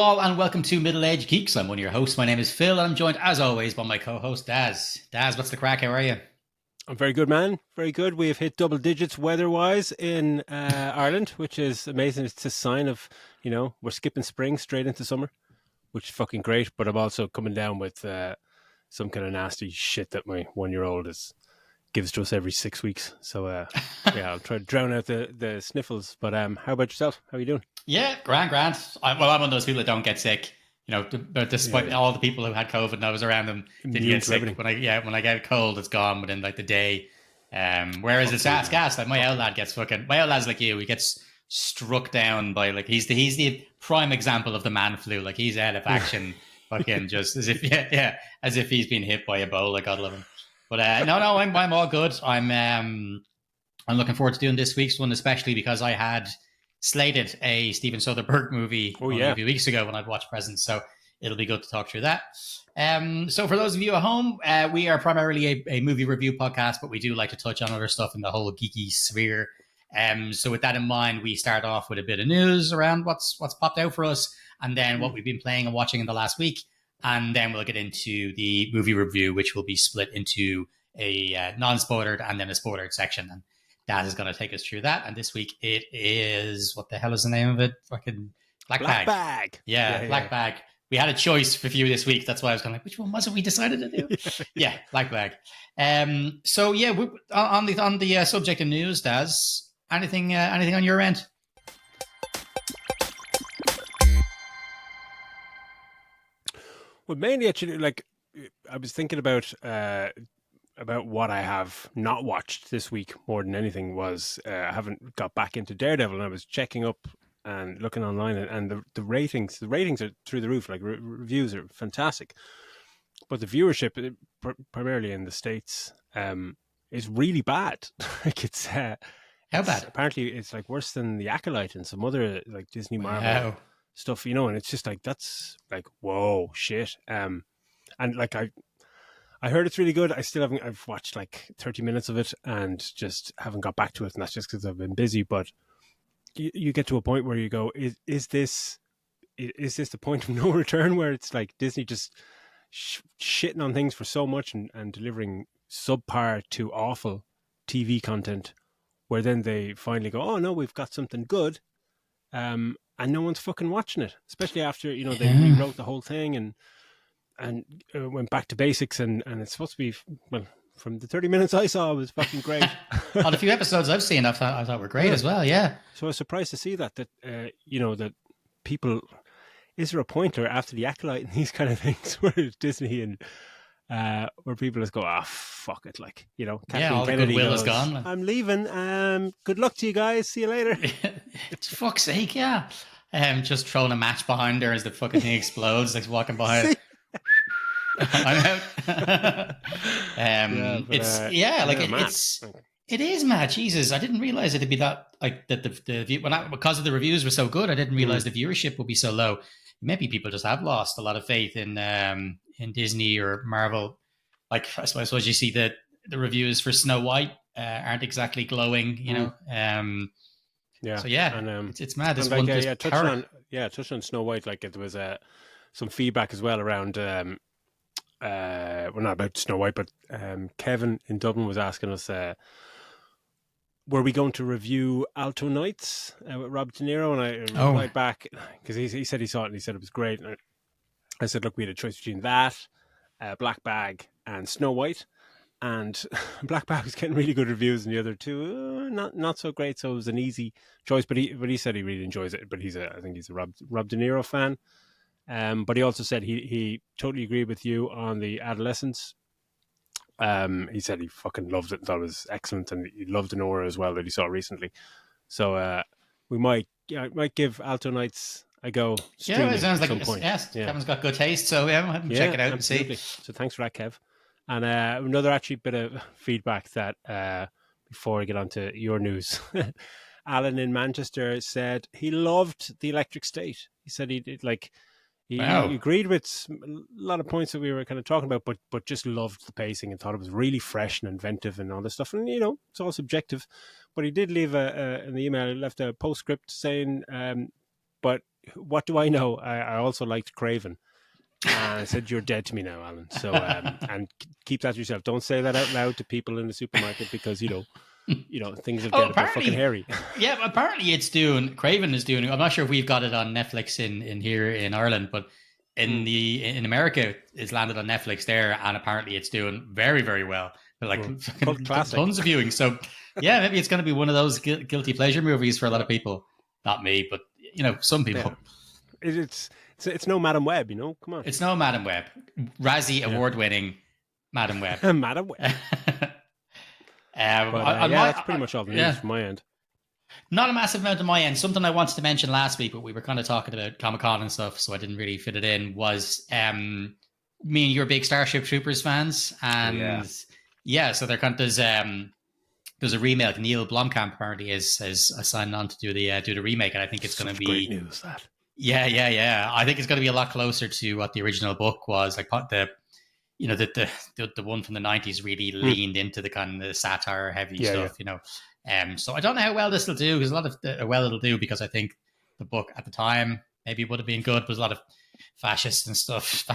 all, and welcome to Middle Age Geeks. I'm one of your hosts. My name is Phil, and I'm joined, as always, by my co-host, Daz. Daz, what's the crack? How are you? I'm very good, man. Very good. We have hit double digits weather-wise in Ireland, which is amazing. It's a sign of, we're skipping spring straight into summer, which is fucking great. But I'm also coming down with some kind of nasty shit that my 1-year-old gives to us every 6 weeks. So, yeah, I'll try to drown out the sniffles. But how about yourself? How are you doing? Yeah, grand. I'm one of those people that don't get sick. But despite all the people who had COVID and I was around them didn't get sick. When I get a cold, it's gone within like the day. Whereas it's gas. Like my old lad my old lad's like you. He gets struck down by he's the prime example of the man flu. Like he's out of action, fucking just as if as if he's been hit by Ebola. God love him. But no, I'm all good. I'm looking forward to doing this week's one, especially because I had slated a Steven Soderbergh movie a few weeks ago when I'd watched Presents, so it'll be good to talk through that. So for those of you at home, we are primarily a movie review podcast, but we do like to touch on other stuff in the whole geeky sphere. So with that in mind, we start off with a bit of news around what's popped out for us, and then what we've been playing and watching in the last week, and then we'll get into the movie review, which will be split into a non-spoilered and then a spoilered section. And Dad is going to take us through that. And this week it is, what the hell is the name of it? Fucking Black Bag. Yeah, Black Bag. We had a choice for you this week. That's why I was going like, which one was it we decided to do? Yeah, Black Bag. So yeah, on the subject of news, Daz, anything on your end? Well, mainly actually, I was thinking about what I have not watched this week more than anything was I haven't got back into Daredevil, and I was checking up and looking online, and the ratings are through the roof. Reviews are fantastic, but the viewership, primarily in the States, is really bad. It's how bad? Apparently, it's worse than The Acolyte and some other Disney Marvel stuff, and it's just that's whoa, shit. And I heard it's really good. I've watched 30 minutes of it and just haven't got back to it. And that's just because I've been busy. But you get to a point where you go, is this the point of no return, where it's Disney just shitting on things for so much and delivering subpar to awful TV content, where then they finally go, oh no, we've got something good. And no one's fucking watching it, especially after, they rewrote the whole thing and went back to basics, and it's supposed to be, well, from the 30 minutes I saw, it was fucking great. On a few episodes I've seen, I thought were great as well, yeah. So I was surprised to see that that people, is there a point or after The Acolyte and these kind of things where it's Disney and where people just go, fuck it, Kathleen all the Kennedy goodwill goes, is gone. I'm leaving, good luck to you guys, see you later. It's fuck's sake, yeah. Just throwing a match behind her as the fucking thing explodes, walking behind. I'm out. It is mad. Jesus, I didn't realize it'd be that because of the reviews were so good. I didn't realize the viewership would be so low. Maybe people just have lost a lot of faith in Disney or Marvel. I suppose you see the reviews for Snow White aren't exactly glowing. So yeah, and, it's mad. This one touched on Snow White. There was some feedback as well around. Well, not about Snow White, but Kevin in Dublin was asking us, were we going to review Alto Nights with Rob De Niro? And I replied back, because he said he saw it and he said it was great. And I said, look, we had a choice between that, Black Bag, and Snow White. And Black Bag was getting really good reviews, and the other two not so great. So it was an easy choice. But he said he really enjoys it. But I think he's a Rob De Niro fan. But he also said he totally agreed with you on the adolescence. He said he fucking loved it and thought it was excellent, and he loved Nora as well that he saw recently. So we might give Alto Nights a go. Yeah, it sounds like Kevin's got good taste, so check it out absolutely. And see. So thanks for that, Kev. And another actually bit of feedback that before I get on to your news. Alan in Manchester said he loved The Electric State. He said he did He agreed with a lot of points that we were kind of talking about, but just loved the pacing and thought it was really fresh and inventive and all this stuff. And, it's all subjective. But he did leave in the email, he left a postscript saying But what do I know? I also liked Craven. And I said, "You're dead to me now, Alan." So and keep that to yourself. Don't say that out loud to people in the supermarket because you know things will get a bit fucking hairy. Yeah, apparently it's doing. Craven is doing. I'm not sure if we've got it on Netflix in here in Ireland, but in America, it's landed on Netflix there, and apparently it's doing very, very well. Like tons of viewings. So yeah, maybe it's going to be one of those guilty pleasure movies for a lot of people. Not me, but some people. Yeah. It's no Madam Web, come on. It's no Madam Web. Razzie award-winning Madam Web. Madam Web. That's pretty much all the news from my end. Not a massive amount on my end. Something I wanted to mention last week, but we were kind of talking about Comic-Con and stuff, so I didn't really fit it in, was me and you're big Starship Troopers fans. And so they're kind of, there's a remake. Neil Blomkamp apparently is signed on to do the remake, and I think it's going to be great news. That I think it's going to be a lot closer to what the original book was. Like the one from the 90s really leaned into the kind of satire heavy stuff. So I don't know how well this will do, because a lot of it'll do, because I think the book at the time maybe would have been good, but there's a lot of fascist and stuff,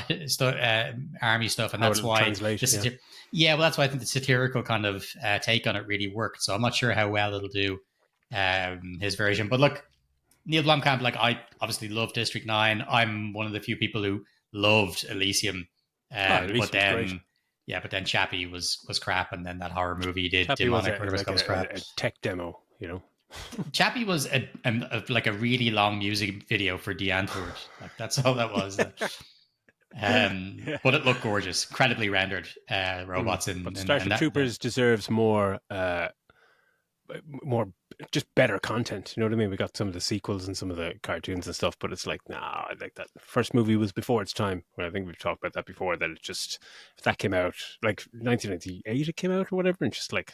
army stuff, and that's why that's why I think the satirical kind of take on it really worked. So I'm not sure how well it'll do his version. But look, Neil Blomkamp, like, I obviously love District 9. I'm one of the few people who loved Elysium. But then Chappie was crap, and then that horror movie he did, Demonic, whatever it was, crap. A tech demo, Chappie was a really long music video for DeAntwoord. Like, that's all that was. But it looked gorgeous, incredibly rendered robots. But Starship Troopers deserves more just better content. You know what I mean? We got some of the sequels and some of the cartoons and stuff, but it's like, I like that. First movie was before its time. Well, I think we've talked about that before, that it just, if that came out, like 1998 it came out or whatever, and just like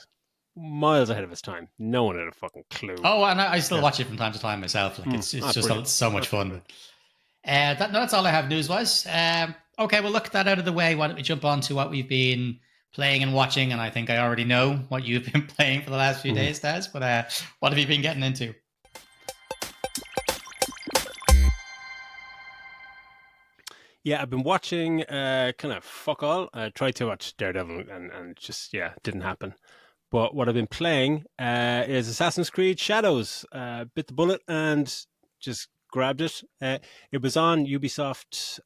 miles ahead of its time. No one had a fucking clue. Oh, and I still watch it from time to time myself. Like, it's just so much fun. That's all I have news-wise. Okay, well, look, that out of the way, why don't we jump on to what we've been playing and watching? And I think I already know what you've been playing for the last few days, Des, but what have you been getting into? Yeah, I've been watching kind of fuck all. I tried to watch Daredevil and just, didn't happen. But what I've been playing is Assassin's Creed Shadows. Bit the bullet and just grabbed it. It was on Ubisoft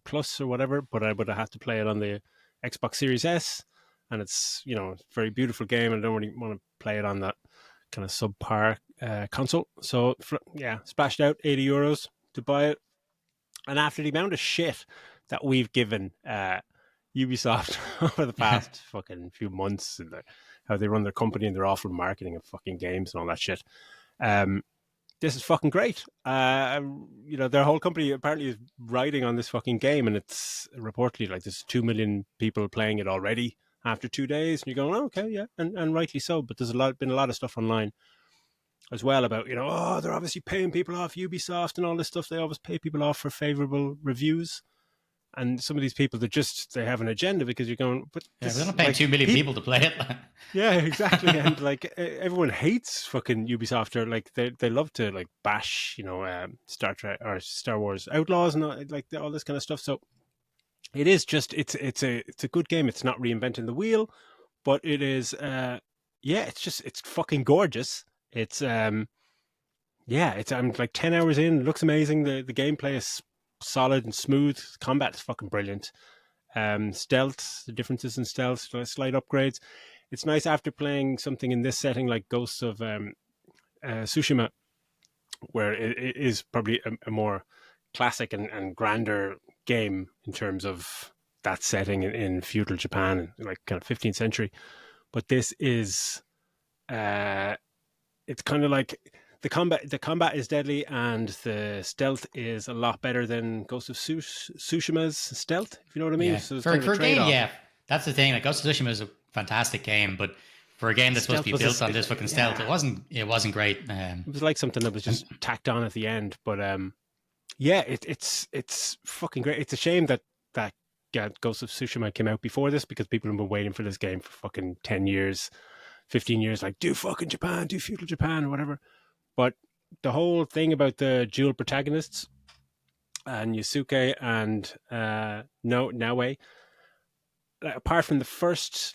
Plus or whatever, but I would have had to play it on the Xbox Series S. And it's, a very beautiful game. I don't really want to play it on that kind of subpar console. So, splashed out €80 to buy it. And after the amount of shit that we've given Ubisoft over the past fucking few months, and how they run their company and their awful marketing of fucking games and all that shit, this is fucking great. Their whole company apparently is riding on this fucking game, and it's reportedly like there's 2 million people playing it already after 2 days, and you're going, okay, yeah, and rightly so. But there's been a lot of stuff online as well about, they're obviously paying people off, Ubisoft and all this stuff. They always pay people off for favorable reviews. And some of these people, they have an agenda, because you're going, but they're not paying 2 million people to play it. Yeah, exactly. And like, everyone hates fucking Ubisoft, or like they love to like bash, Star Trek or Star Wars Outlaws and all this kind of stuff. So it is just, it's a good game. It's not reinventing the wheel, but it is, it's fucking gorgeous. It's I'm like 10 hours in. It looks amazing. The gameplay is solid and smooth. Combat is fucking brilliant. Stealth, the differences in stealth, slight upgrades. It's nice after playing something in this setting like Ghosts of Tsushima, where it is probably a more classic and grander game in terms of that setting in feudal Japan, like kind of 15th century. But this is it's kind of like the combat is deadly, and the stealth is a lot better than Ghost of Tsushima's stealth, if you know what I mean. Yeah. So for a game, that's the thing. Like, Ghost of Tsushima is a fantastic game, but for a game that's supposed to be built on this fucking stealth, it wasn't great. It was like something that was just tacked on at the end. But it's fucking great. It's a shame that Ghost of Tsushima came out before this, because people have been waiting for this game for fucking 10 years, 15 years, like, do fucking Japan, do feudal Japan or whatever. But the whole thing about the dual protagonists and Yusuke and no Naue. Apart from the first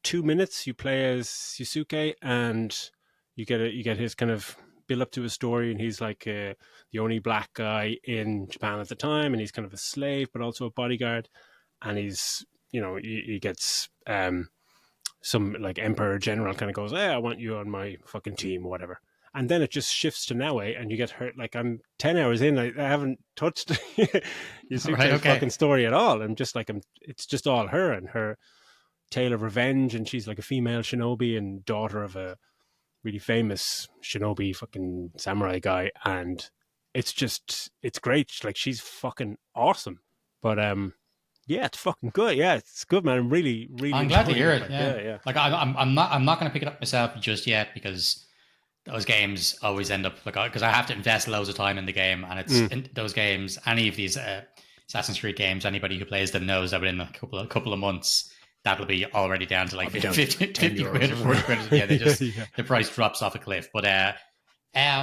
2 minutes, you play as Yusuke, and you get his kind of build up to his story, and he's like the only black guy in Japan at the time, and he's kind of a slave, but also a bodyguard, and he's he gets some like emperor general kind of goes, hey, I want you on my fucking team or whatever. And then it just shifts to Naue, and you get hurt. Like, I'm 10 hours in, I haven't touched Yusuke's fucking story at all. I'm just like, it's just all her and her tale of revenge, and she's like a female shinobi and daughter of a really famous shinobi fucking samurai guy, and it's great. Like, she's fucking awesome. But yeah, it's fucking good. Yeah, it's good, man. I'm really I'm glad to hear it. Yeah. Like, I'm not going to pick it up myself just yet, because those games always end up like, because I have to invest loads of time in the game, and it's in those games. Any of these Assassin's Creed games, anybody who plays them knows that within a couple of months, that'll be already down to like 50 quid or 40 quid. Yeah, they just the price drops off a cliff. But like I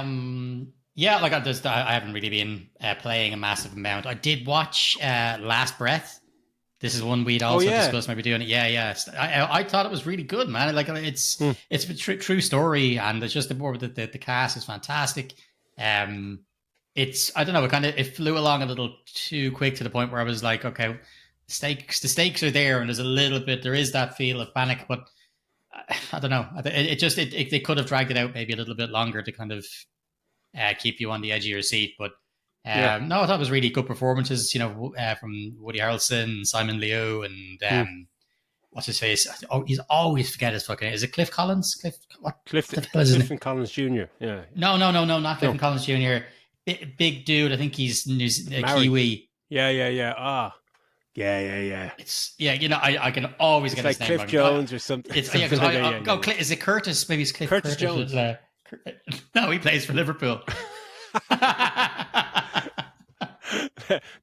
haven't really been playing a massive amount. I did watch Last Breath. This is one we'd also discussed maybe doing it. Yeah. I thought it was really good, man. Like, it's a true story, and it's just the cast is fantastic. It's, I don't know, it flew along a little too quick to the point where I was like, okay, the stakes are there, and there is that feel of panic, but I don't know. They could have dragged it out maybe a little bit longer to kind of keep you on the edge of your seat, but. No, I thought it was really good performances, from Woody Harrelson, Simon Liu, and what's his face? Oh, he's always forget his fucking. Is it Cliff Collins? Clifton Collins Jr. Yeah. No, not Clifton Collins Jr. Big dude. I think he's Kiwi. Yeah. Yeah. It's I can always get his name Cliff wrong. Jones or something. Is it Curtis? Maybe it's Curtis Jones. No, he plays for Liverpool.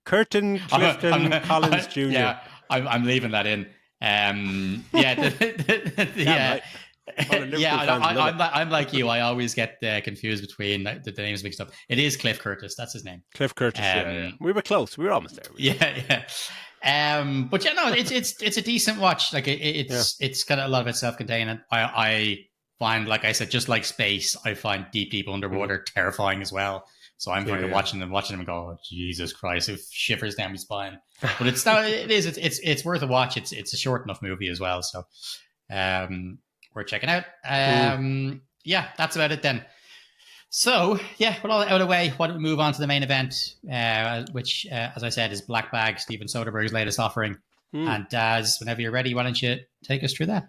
Clifton Collins Jr. Yeah, I'm leaving that in. I'm like you. I always get confused between the names mixed up. It is Cliff Curtis. That's his name. Cliff Curtis. Yeah. We were close. We were almost there. Yeah. But it's a decent watch. Like it's got a lot of it self-contained. I find, like I said, just like space, I find deep underwater terrifying as well. So I'm kind of watching them and go, oh, Jesus Christ, it shivers down my spine. But it's worth a watch. It's a short enough movie as well, so we're checking out. Yeah, that's about it then. So yeah, with all that out of the way, why don't we move on to the main event, which, as I said, is Black Bag, Steven Soderbergh's latest offering. And Daz, whenever you're ready, why don't you take us through that?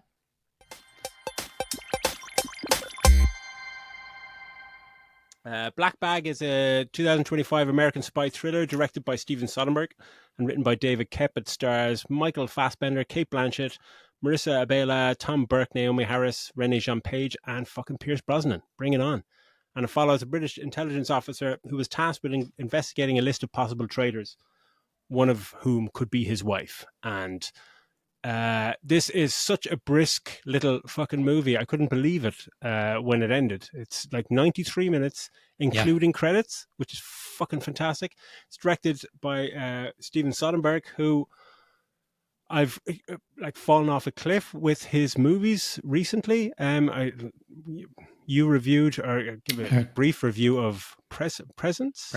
Black Bag is a 2025 American spy thriller directed by Steven Soderbergh and written by David Koepp. It stars Michael Fassbender, Cate Blanchett, Marissa Abela, Tom Burke, Naomi Harris, Renee Jean Page, and fucking Pierce Brosnan. Bring it on. And it follows a British intelligence officer who was tasked with investigating a list of possible traitors, one of whom could be his wife. And this is such a brisk little fucking movie. I couldn't believe it when it ended. It's like 93 minutes, including credits, which is fucking fantastic. It's directed by Steven Soderbergh, who I've like fallen off a cliff with his movies recently. You reviewed or give a brief review of Presence,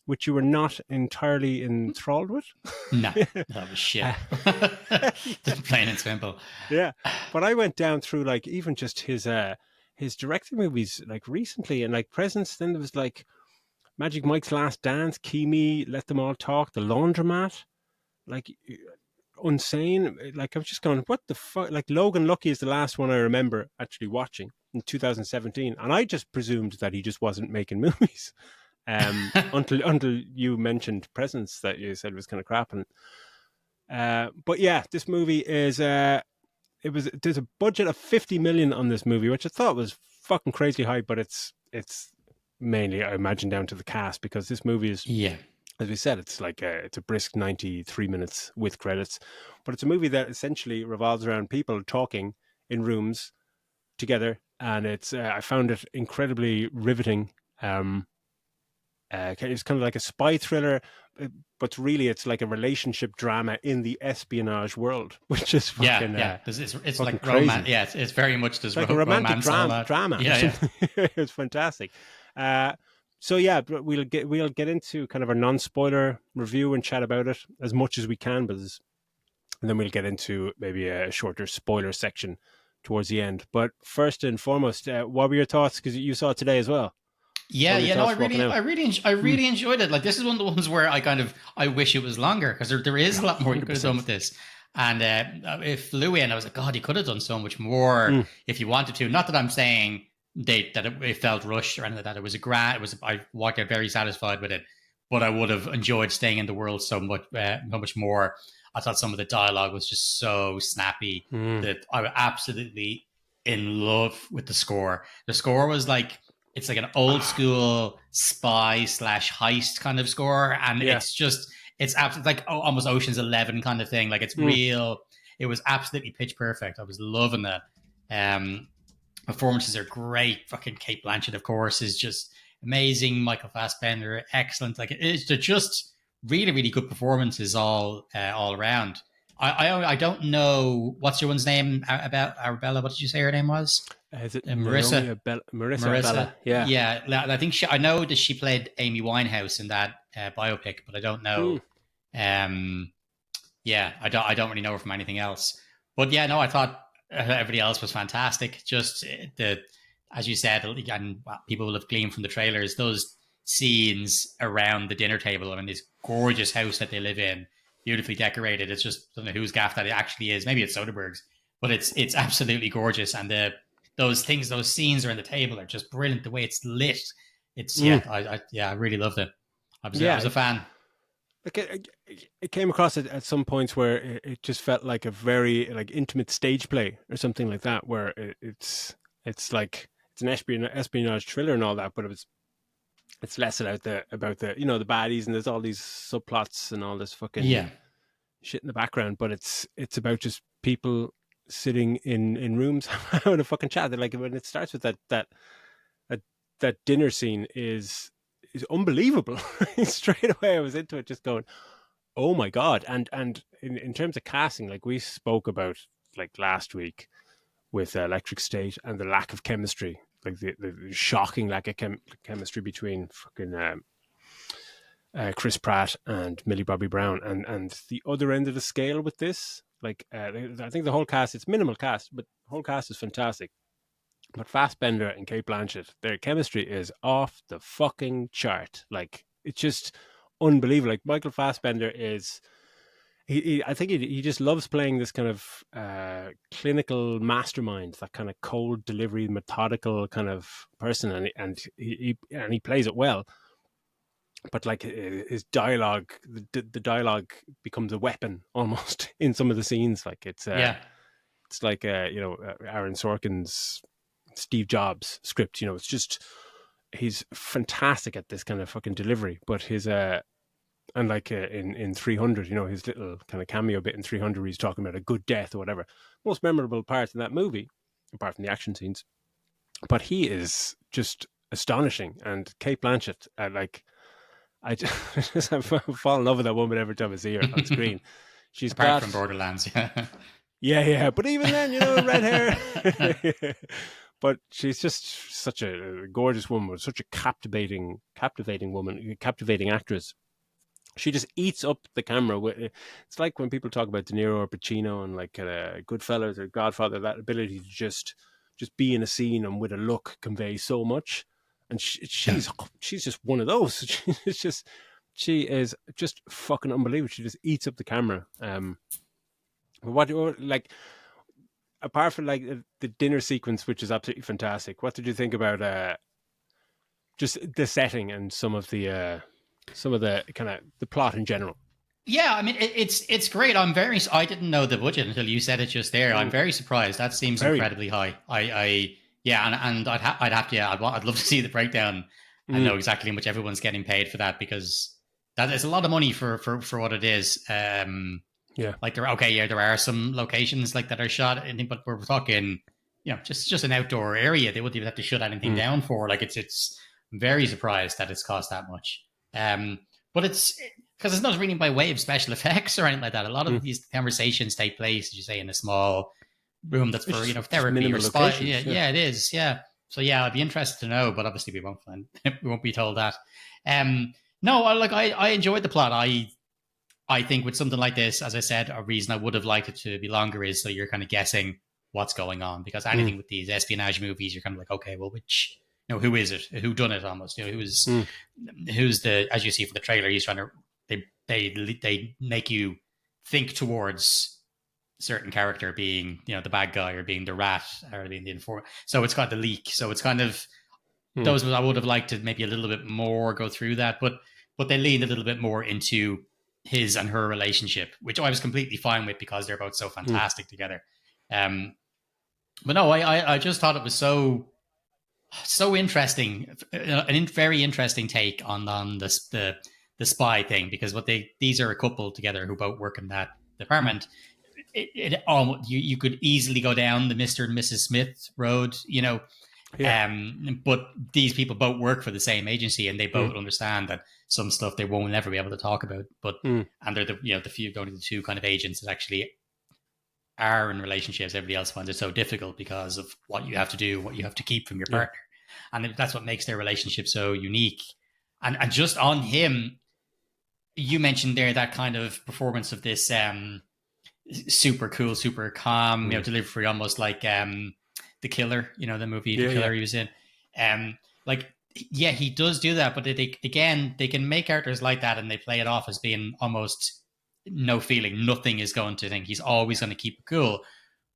which you were not entirely enthralled with. No, that was shit. Just plain and simple. Yeah, but I went down through like even just his directed movies like recently, and like Presence. Then there was like Magic Mike's Last Dance, Kimi, Let Them All Talk, The Laundromat, like Unsane. Like I was just going, what the fuck? Like Logan Lucky is the last one I remember actually watching in 2017, and I just presumed that he just wasn't making movies. Until you mentioned Presence, that you said was kind of crap, and but yeah, this movie is there's a budget of 50 million on this movie, which I thought was fucking crazy high, but it's mainly, I imagine, down to the cast, because this movie is, as we said, it's like it's a brisk 93 minutes with credits, but it's a movie that essentially revolves around people talking in rooms together and it's I found it incredibly riveting. It's kind of like a spy thriller, but really it's like a relationship drama in the espionage world, which is fucking It's fucking like crazy. romance. Yeah, it's very much It's this like a romantic romance and all that. drama or Yeah, yeah. something. It's fantastic. So yeah, but we'll get into kind of a non-spoiler review and chat about it as much as we can, and then we'll get into maybe a shorter spoiler section towards the end. But first and foremost, what were your thoughts? Because you saw it today as well. Yeah, What were your yeah, no, thoughts walking out? I really enjoyed it. Like, this is one of the ones where I wish it was longer, because there is a lot more you could have done 100%. with this. And if Louis, and I was like, God, he could have done so much more if you wanted to. Not that I'm saying it felt rushed or anything like that. It was I walked out very satisfied with it, but I would have enjoyed staying in the world so much more. I thought some of the dialogue was just so snappy that I was absolutely in love with the score. The score was like, it's like an old school spy slash heist kind of score, and it's absolutely like almost Ocean's 11 kind of thing. Like, it's real. It was absolutely pitch perfect. I was loving that. Performances are great. Fucking Kate Blanchett, of course, is just amazing. Michael Fassbender, excellent. Like, they're just really, really good performances all around. I don't know what's your one's name about Arabella. What did you say her name was? Is it Marissa. Marissa Bella? Yeah. Yeah. I think I know that she played Amy Winehouse in that biopic, but I don't know. Yeah, I don't really know her from anything else. But yeah, no, I thought everybody else was fantastic. Just as you said, and people will have gleaned from the trailers, those scenes around the dinner table. I mean, this gorgeous house that they live in, beautifully decorated. It's just, I don't know whose gaff that it actually is. Maybe it's Soderbergh's, but it's absolutely gorgeous. And those scenes around the table are just brilliant. The way it's lit, I really loved it. I was a fan. Like it came across at some points where it just felt like a very like intimate stage play or something like that, where it's like it's an espionage thriller and all that, but it's less about the the baddies, and there's all these subplots and all this fucking shit in the background, but it's about just people sitting in rooms having a fucking chat. They're like, when it starts with that dinner scene is unbelievable. Straight away I was into it, just going, oh my God. And in terms of casting, like we spoke about like last week with Electric State and the lack of chemistry, like the shocking lack of chemistry between fucking Chris Pratt and Millie Bobby Brown, and the other end of the scale with this, like I think the whole cast, it's minimal cast, but the whole cast is fantastic. But Fassbender and Kate Blanchett, their chemistry is off the fucking chart. Like, it's just unbelievable. Like, Michael Fassbender is, I think he just loves playing this kind of clinical mastermind, that kind of cold delivery, methodical kind of person, and he plays it well. But like his dialogue, the dialogue becomes a weapon almost in some of the scenes. Like it's like Aaron Sorkin's Steve Jobs script. It's just, he's fantastic at this kind of fucking delivery. But his and like in 300, his little kind of cameo bit in 300 where he's talking about a good death or whatever, most memorable part in that movie, apart from the action scenes. But he is just astonishing. And Kate Blanchett, I just fall in love with that woman every time I see her on screen. She's apart from Borderlands. Yeah. But even then, red hair. But she's just such a gorgeous woman, such a captivating woman, captivating actress. She just eats up the camera. It's like when people talk about De Niro or Pacino and like Goodfellas or Godfather, that ability to just be in a scene and with a look convey so much. And she's just one of those. She is just fucking unbelievable. She just eats up the camera. But apart from like the dinner sequence, which is absolutely fantastic, what did you think about just the setting and some of the kind of the plot in general? Yeah, I mean, it's great. I didn't know the budget until you said it just there. I'm very surprised. That seems incredibly high. I'd love to see the breakdown and know exactly how much everyone's getting paid for that, because that is a lot of money for what it is. Like there are some locations like that are shot, but we're talking, just an outdoor area. They wouldn't even have to shut anything down for. Like it's very surprised that it's cost that much. But it's because it's not really by way of special effects or anything like that. A lot of these conversations take place, as you say, in a small room that's for therapy or spa. Yeah, it is. Yeah. So yeah, I'd be interested to know, but obviously we won't be told that. No, I enjoyed the plot. I think with something like this, as I said, a reason I would have liked it to be longer is so you're kind of guessing what's going on, because anything with these espionage movies, you're kind of like, okay, well, which, who is it? Who done it almost? Who's the, as you see for the trailer, he's trying to, they make you think towards a certain character being, the bad guy or being the rat or being the informant. So it's got the leak. So it's kind of, those I would have liked to maybe a little bit more go through that, but they leaned a little bit more into his and her relationship, which I was completely fine with because they're both so fantastic together. But no, I just thought it was so interesting, a very interesting take on the spy thing, because these are a couple together who both work in that department. You could easily go down the Mr. and Mrs. Smith road, but these people both work for the same agency, and they both understand that some stuff they won't ever be able to talk about. But and they're the few, only the two kind of agents that actually are in relationships. Everybody else finds it so difficult because of what you have to do, what you have to keep from your partner, and that's what makes their relationship so unique. And just on him, you mentioned there that kind of performance of this super cool, super calm, delivery, almost like The Killer, the movie The Killer he was in. He does do that, but they can make characters like that and they play it off as being almost no feeling. Nothing is going to think. He's always going to keep it cool.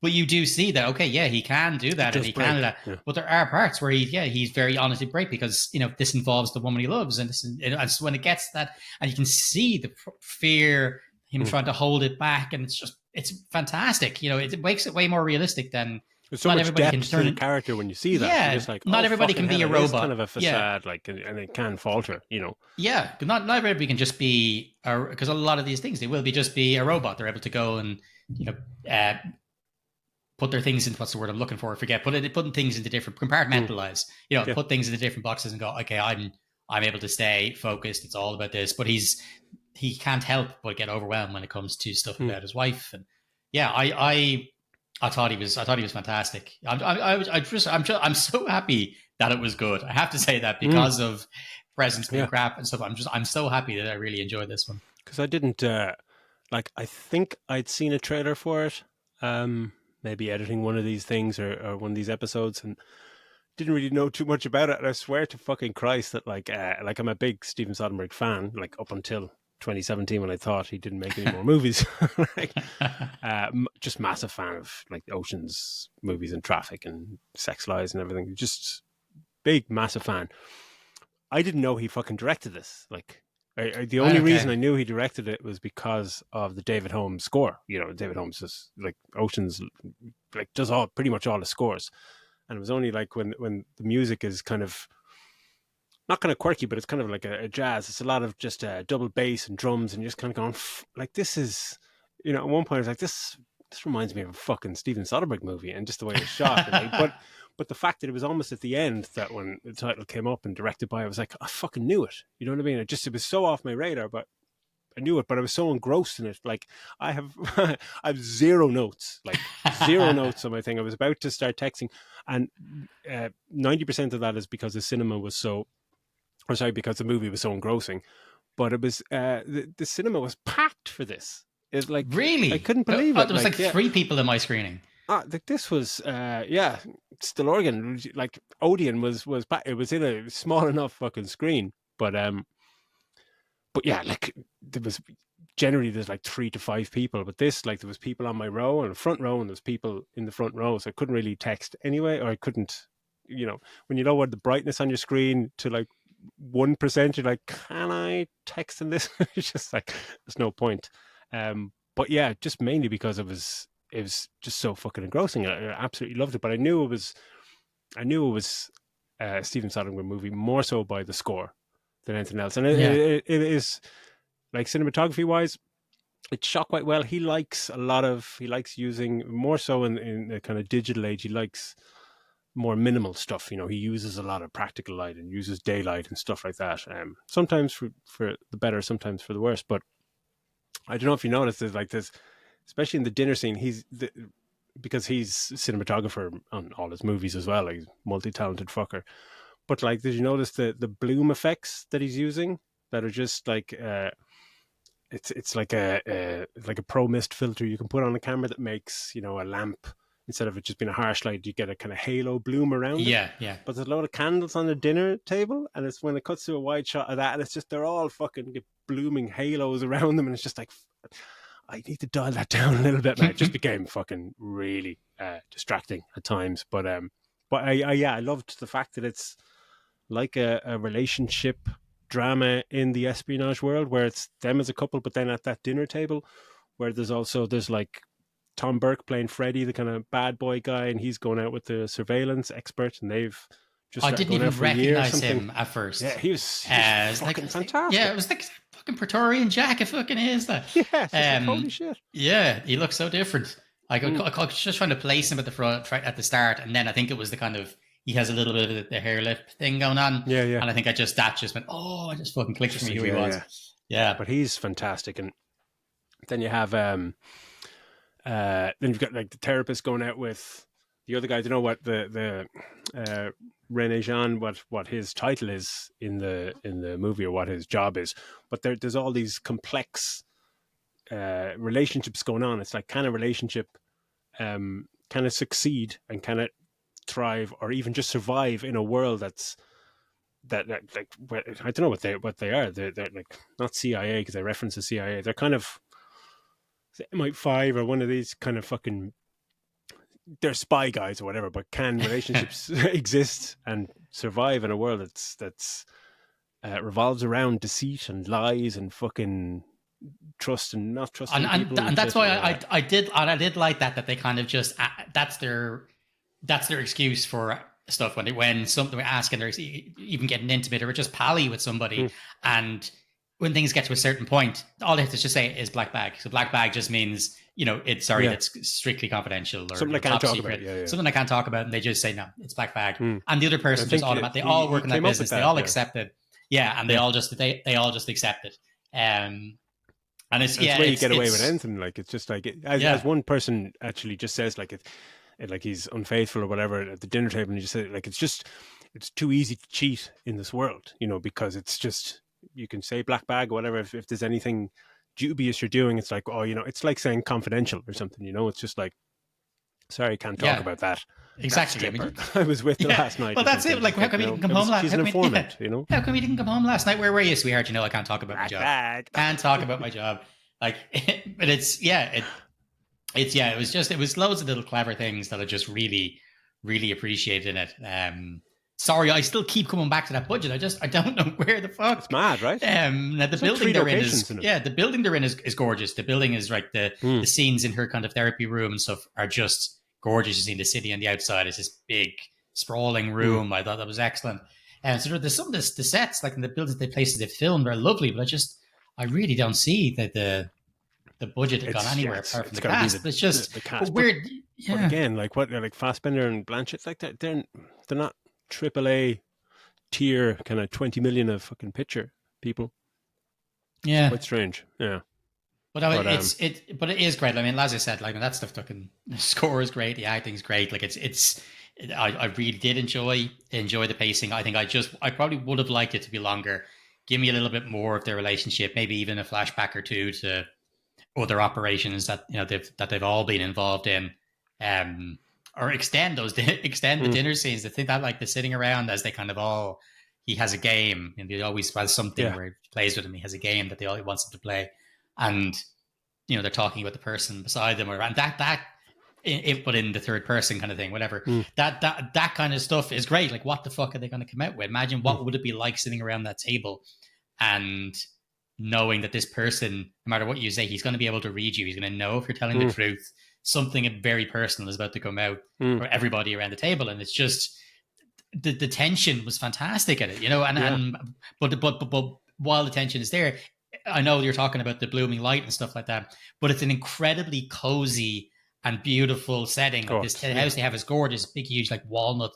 But you do see that, he can do that and he can do that. Yeah. But there are parts where he's very honestly break because, this involves the woman he loves. And it's when it gets that, and you can see the fear, him trying to hold it back. And it's fantastic. It makes it way more realistic than... There's so much depth to the character when you see that. Yeah, it's like, not everybody can be a robot. It's kind of a facade, and it can falter, Yeah, not everybody can just be, because a lot of these things, they will just be a robot. They're able to go and, put their things into, what's the word I'm looking for? I forget. Putting things into different, compartmentalize. Put things into different boxes and go, okay, I'm able to stay focused. It's all about this. But he can't help but get overwhelmed when it comes to stuff about his wife. And I thought he was fantastic. I'm so happy that it was good. I have to say that because of presence being crap and stuff. I'm so happy that I really enjoyed this one. Because I didn't I think I'd seen a trailer for it, maybe editing one of these things or one of these episodes, and didn't really know too much about it. And I swear to fucking Christ that I'm a big Steven Soderbergh fan, up until 2017 when I thought he didn't make any more movies. Just massive fan of Ocean's movies and Traffic and Sex Lies and everything. Just big, massive fan. I didn't know he fucking directed this. The only reason I knew he directed it was because of the David Holmes score. David Holmes is Ocean's does pretty much all the scores. And it was only when the music is kind of not kind of quirky, but it's kind of like a jazz. It's a lot of just double bass and drums, and just kind of going this is, at one point I was like, this reminds me of a fucking Steven Soderbergh movie, and just the way it's shot. But the fact that it was almost at the end that when the title came up and directed by, I was like, I fucking knew it. You know what I mean? It was so off my radar, but I knew it. But I was so engrossed in it. I have zero notes, zero notes on my thing. I was about to start texting, and 90% of that is because the cinema was so. Or sorry, because the movie was so engrossing, but it was the cinema was packed for this. It's really, I couldn't believe it. There was 3 people in my screening. This was still Oregon. Odeon was packed. It was in a small enough fucking screen, but yeah, there was generally there's 3 to 5 people, but this there was people on my row and the front row, and there was people in the front row, so I couldn't really text anyway, or I couldn't, when you lower the brightness on your screen to 1%, you're like, can I text in this? It's just there's no point. But yeah, just mainly because it was just so fucking engrossing. I absolutely loved it, but I knew it was a Steven Soderbergh movie more so by the score than anything else. And it is cinematography wise, it's shot quite well. He likes using more so in the kind of digital age. He likes more minimal stuff. He uses a lot of practical light and uses daylight and stuff like that. Sometimes for the better, sometimes for the worse. But I don't know if you noticed, there's like this, especially in the dinner scene. Because he's cinematographer on all his movies as well. Like, he's multi-talented fucker. But like, did you notice the bloom effects that he's using that are just like it's like a pro mist filter you can put on a camera that makes a lamp, instead of it just being a harsh light, you get a kind of halo bloom around it. Yeah. But there's a load of candles on the dinner table, and it's when it cuts to a wide shot of that, and it's just they're all fucking blooming halos around them, and it's just like, I need to dial that down a little bit, man. It just became fucking really distracting at times. But I loved the fact that it's like a relationship drama in the espionage world, where it's them as a couple, but then at that dinner table, where there's like Tom Burke playing Freddy, the kind of bad boy guy, and he's going out with the surveillance expert, and they've just I didn't even recognize him at first. Yeah, he was fucking fantastic. Yeah, it was like fucking Praetorian Jack. It fucking is that. Yeah, holy shit. Yeah, he looks so different. Like, I was just trying to place him at the front at the start, and then I think it was the kind of, he has a little bit of the hair lip thing going on. Yeah. And I think that just went, I just fucking clicked for me who he was. Yeah. But he's fantastic. And then you have then you've got like the therapist going out with the other guy. I don't know what the Rene Jean, what his title is in the movie, or what his job is. But there's all these complex relationships going on. It's like, can a relationship kind of succeed and can it thrive, or even just survive in a world that's like, I don't know what they are. They're like not CIA, because they reference the CIA. They're kind of MI5 or one of these kind of fucking, they're spy guys or whatever. But can relationships exist and survive in a world that's revolves around deceit and lies and fucking trust and not trusting people? And that's why I did like that they kind of just, that's their excuse for stuff when something we're asking, they're even getting intimate or just pally with somebody. And when things get to a certain point, all they have to just say is black bag. So black bag just means, that's strictly confidential, or something I can't talk about. Something I can't talk about. And they just say, no, it's black bag. And the other person just automatically, they all work in that business. They all accept it. Yeah. And they all just accept it. And it's the way you get away with anything. Like, it's just like, as one person actually just says, like, like he's unfaithful or whatever at the dinner table, and he just said, like, it's too easy to cheat in this world, because it's just, you can say black bag or whatever. If there's anything dubious you're doing, it's like, it's like saying confidential or something, it's just like, sorry, can't talk about that. Exactly. I was with last night. Well, that's it. Like, how come you didn't come home last night? She's an informant, How come you didn't come home last night? Where were you, sweetheart? I can't talk about my job. Can't talk about my job. Like, but it was loads of little clever things that I just really, really appreciated in it. Sorry, I still keep coming back to that budget. I don't know where the fuck. It's mad, right? Now the building they're in is the building they're in is gorgeous. The building is like the scenes in her kind of therapy room and stuff are just gorgeous. You see the city on the outside is this big sprawling room. I thought that was excellent. And so there's some of the sets, like in the buildings, the places they filmed, are lovely, but I really don't see that the budget had gone anywhere apart from the cast. It's just the cast. Weird. But again, like Fassbender and Blanchett, like they're not AAA tier kind of 20 million of fucking picture people. Yeah, it's quite strange. Yeah, but it is great. I mean, as I said, like, that's the fucking score is great. The acting's great. Like, I really did enjoy the pacing. I think I probably would have liked it to be longer. Give me a little bit more of their relationship, maybe even a flashback or two to other operations that they've all been involved in, or extend the dinner scenes. I think that, like, the sitting around as they kind of he has a game, and he always has something where he plays with him. He has a game that he wants him to play, and they're talking about the person beside them, and that but in the third person kind of thing, whatever. That kind of stuff is great. Like, what the fuck are they going to come out with? Imagine what would it be like sitting around that table and knowing that this person, no matter what you say, he's going to be able to read you. He's going to know if you're telling the truth. Something very personal is about to come out for everybody around the table, and it's just the tension was fantastic at it, but while the tension is there, I know you're talking about the blooming light and stuff like that, but it's an incredibly cozy and beautiful setting. Like the house they have is gorgeous, big, huge, like walnut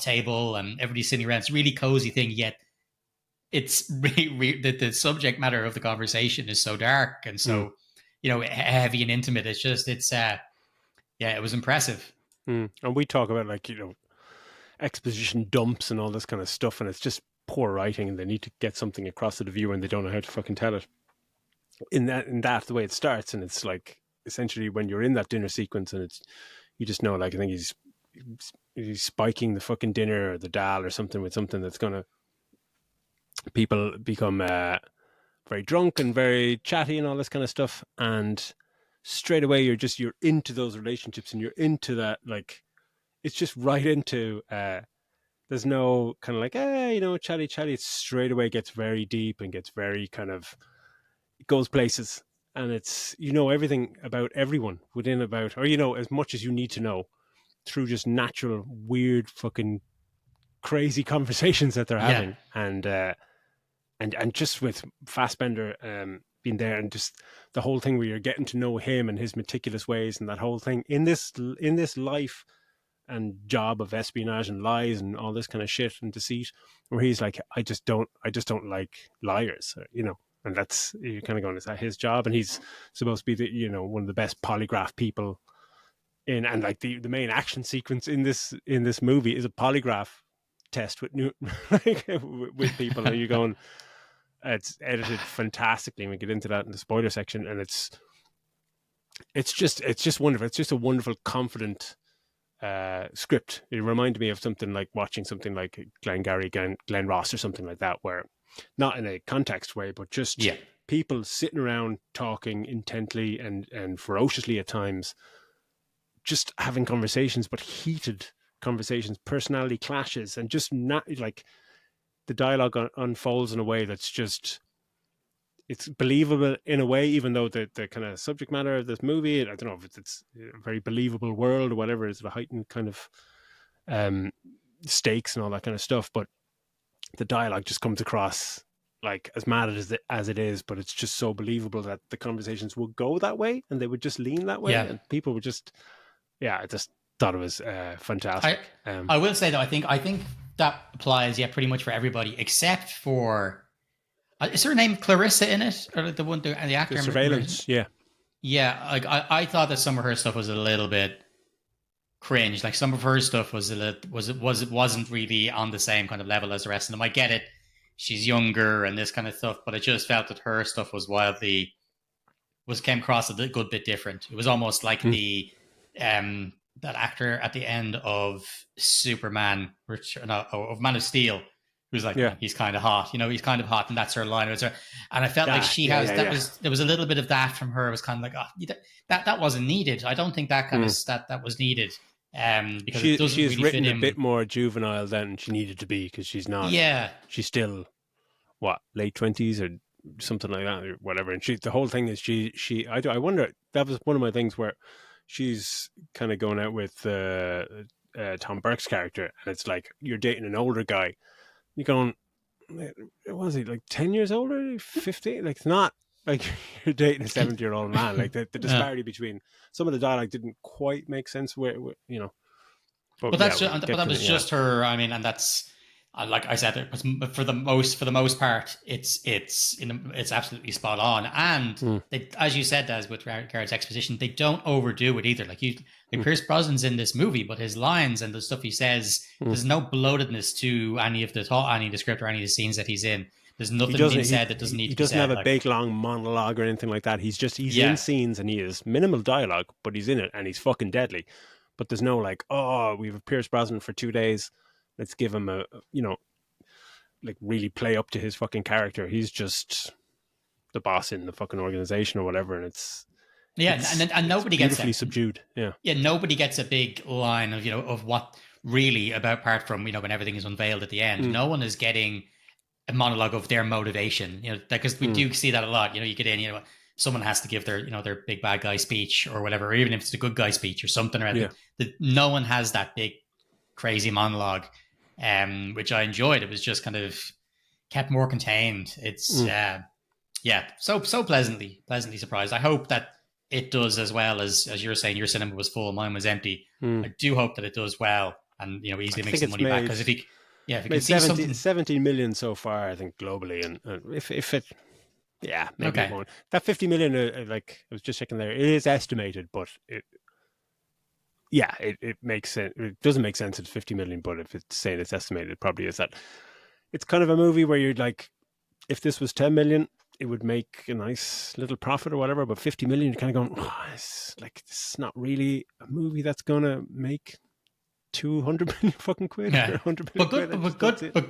table, and everybody's sitting around. It's a really cozy thing, yet it's really the subject matter of the conversation is so dark and so heavy and intimate. It's just it was impressive. And we talk about like exposition dumps and all this kind of stuff, and it's just poor writing, and they need to get something across to the viewer and they don't know how to fucking tell it. In that the way it starts, and it's like essentially when you're in that dinner sequence, and it's you just know, like, I think he's spiking the fucking dinner or the dal or something with something that's gonna people become very drunk and very chatty and all this kind of stuff, and straight away you're into those relationships, and you're into that, like, it's just right into there's no kind of like chatty. It straight away gets very deep and gets very kind of, it goes places, and it's everything about everyone within about, or as much as you need to know through just natural weird fucking crazy conversations that they're having. And just with Fassbender being there, and just the whole thing where you're getting to know him and his meticulous ways, and that whole thing in this life and job of espionage and lies and all this kind of shit and deceit, where he's like, I just don't like liars, and that's, you're kind of going, is that his job? And he's supposed to be the one of the best polygraph people in, and like the main action sequence in this movie is a polygraph test with with people, and you're going, it's edited fantastically, and we get into that in the spoiler section, and it's just wonderful. It's just a wonderful, confident script. It reminded me of something like watching something like Glenn Ross or something like that, where not in a context way, but just people sitting around talking intently and ferociously at times, just having conversations, but heated conversations, personality clashes, and just not like the dialogue unfolds in a way that's just, it's believable in a way, even though the kind of subject matter of this movie, I don't know if it's a very believable world or whatever, it's a heightened kind of stakes and all that kind of stuff, but the dialogue just comes across like as mad as it is, but it's just so believable that the conversations would go that way, and they would just lean that way, and people would just, I just thought it was fantastic. I will say though, I think that applies pretty much for everybody except for, is her name Clarissa in it, or the one, the actor? The Surveillance, yeah. Like I thought that some of her stuff was a little bit cringe. Like some of her stuff it wasn't really on the same kind of level as the rest of them. I get it, she's younger and this kind of stuff, but I just felt that her stuff came across a good bit different. It was almost like the that actor at the end of Superman, of Man of Steel, who's like, he's kind of hot, he's kind of hot, and that's her line. And I felt like there was a little bit of that from her. It was kind of like, that wasn't needed. I don't think that kind of that was needed. Because it doesn't she's really written fit a bit more juvenile than she needed to be, because she's not. Yeah, she's still late 20s or something like that, or whatever. And the whole thing is I wonder, that was one of my things where she's kind of going out with Tom Burke's character, and it's like, you're dating an older guy. You're going, was he like 10 years older, 15? Like, it's not like you're dating a 70-year-old man. Like the disparity between some of the dialogue didn't quite make sense. Where but that was just her. I mean, and that's, like I said, it was, for the most part, it's absolutely spot on. And they, as you said, as with regards exposition, they don't overdo it either. Like Pierce Brosnan's in this movie, but his lines and the stuff he says, there's no bloatedness to any of the script or any of the scenes that he's in. There's nothing being said that doesn't need to be said. He doesn't have a big long monologue or anything like that. He's in scenes, and he has minimal dialogue, but he's in it, and he's fucking deadly. But there's no like, we have Pierce Brosnan for 2 days, let's give him a, like, really play up to his fucking character. He's just the boss in the fucking organization or whatever, and it's and nobody gets beautifully subdued. Nobody gets a big line of of what really, apart from when everything is unveiled at the end. No one is getting a monologue of their motivation, because we do see that a lot. You get in, someone has to give their their big bad guy speech or whatever, or even if it's a good guy speech or something, or no one has that big crazy monologue, which I enjoyed. It was just kind of kept more contained. It's yeah, so pleasantly surprised. I hope that it does as well as you were saying. Your cinema was full, mine was empty. I do hope that it does well, and I easily makes think some it's money back. made Because if you can made see something, 17 million so far, I think globally, and if it, yeah, maybe it okay, won't. That 50 million, like I was just checking there, it is estimated, but it makes sense. It doesn't make sense at 50 million, but if it's saying it's estimated, it probably is that. It's kind of a movie where you're like, if this was 10 million, it would make a nice little profit or whatever. But 50 million, you're kind of going, it's like, this is not really a movie that's going to make 200 million fucking quid or yeah, 100 but million good, quid. but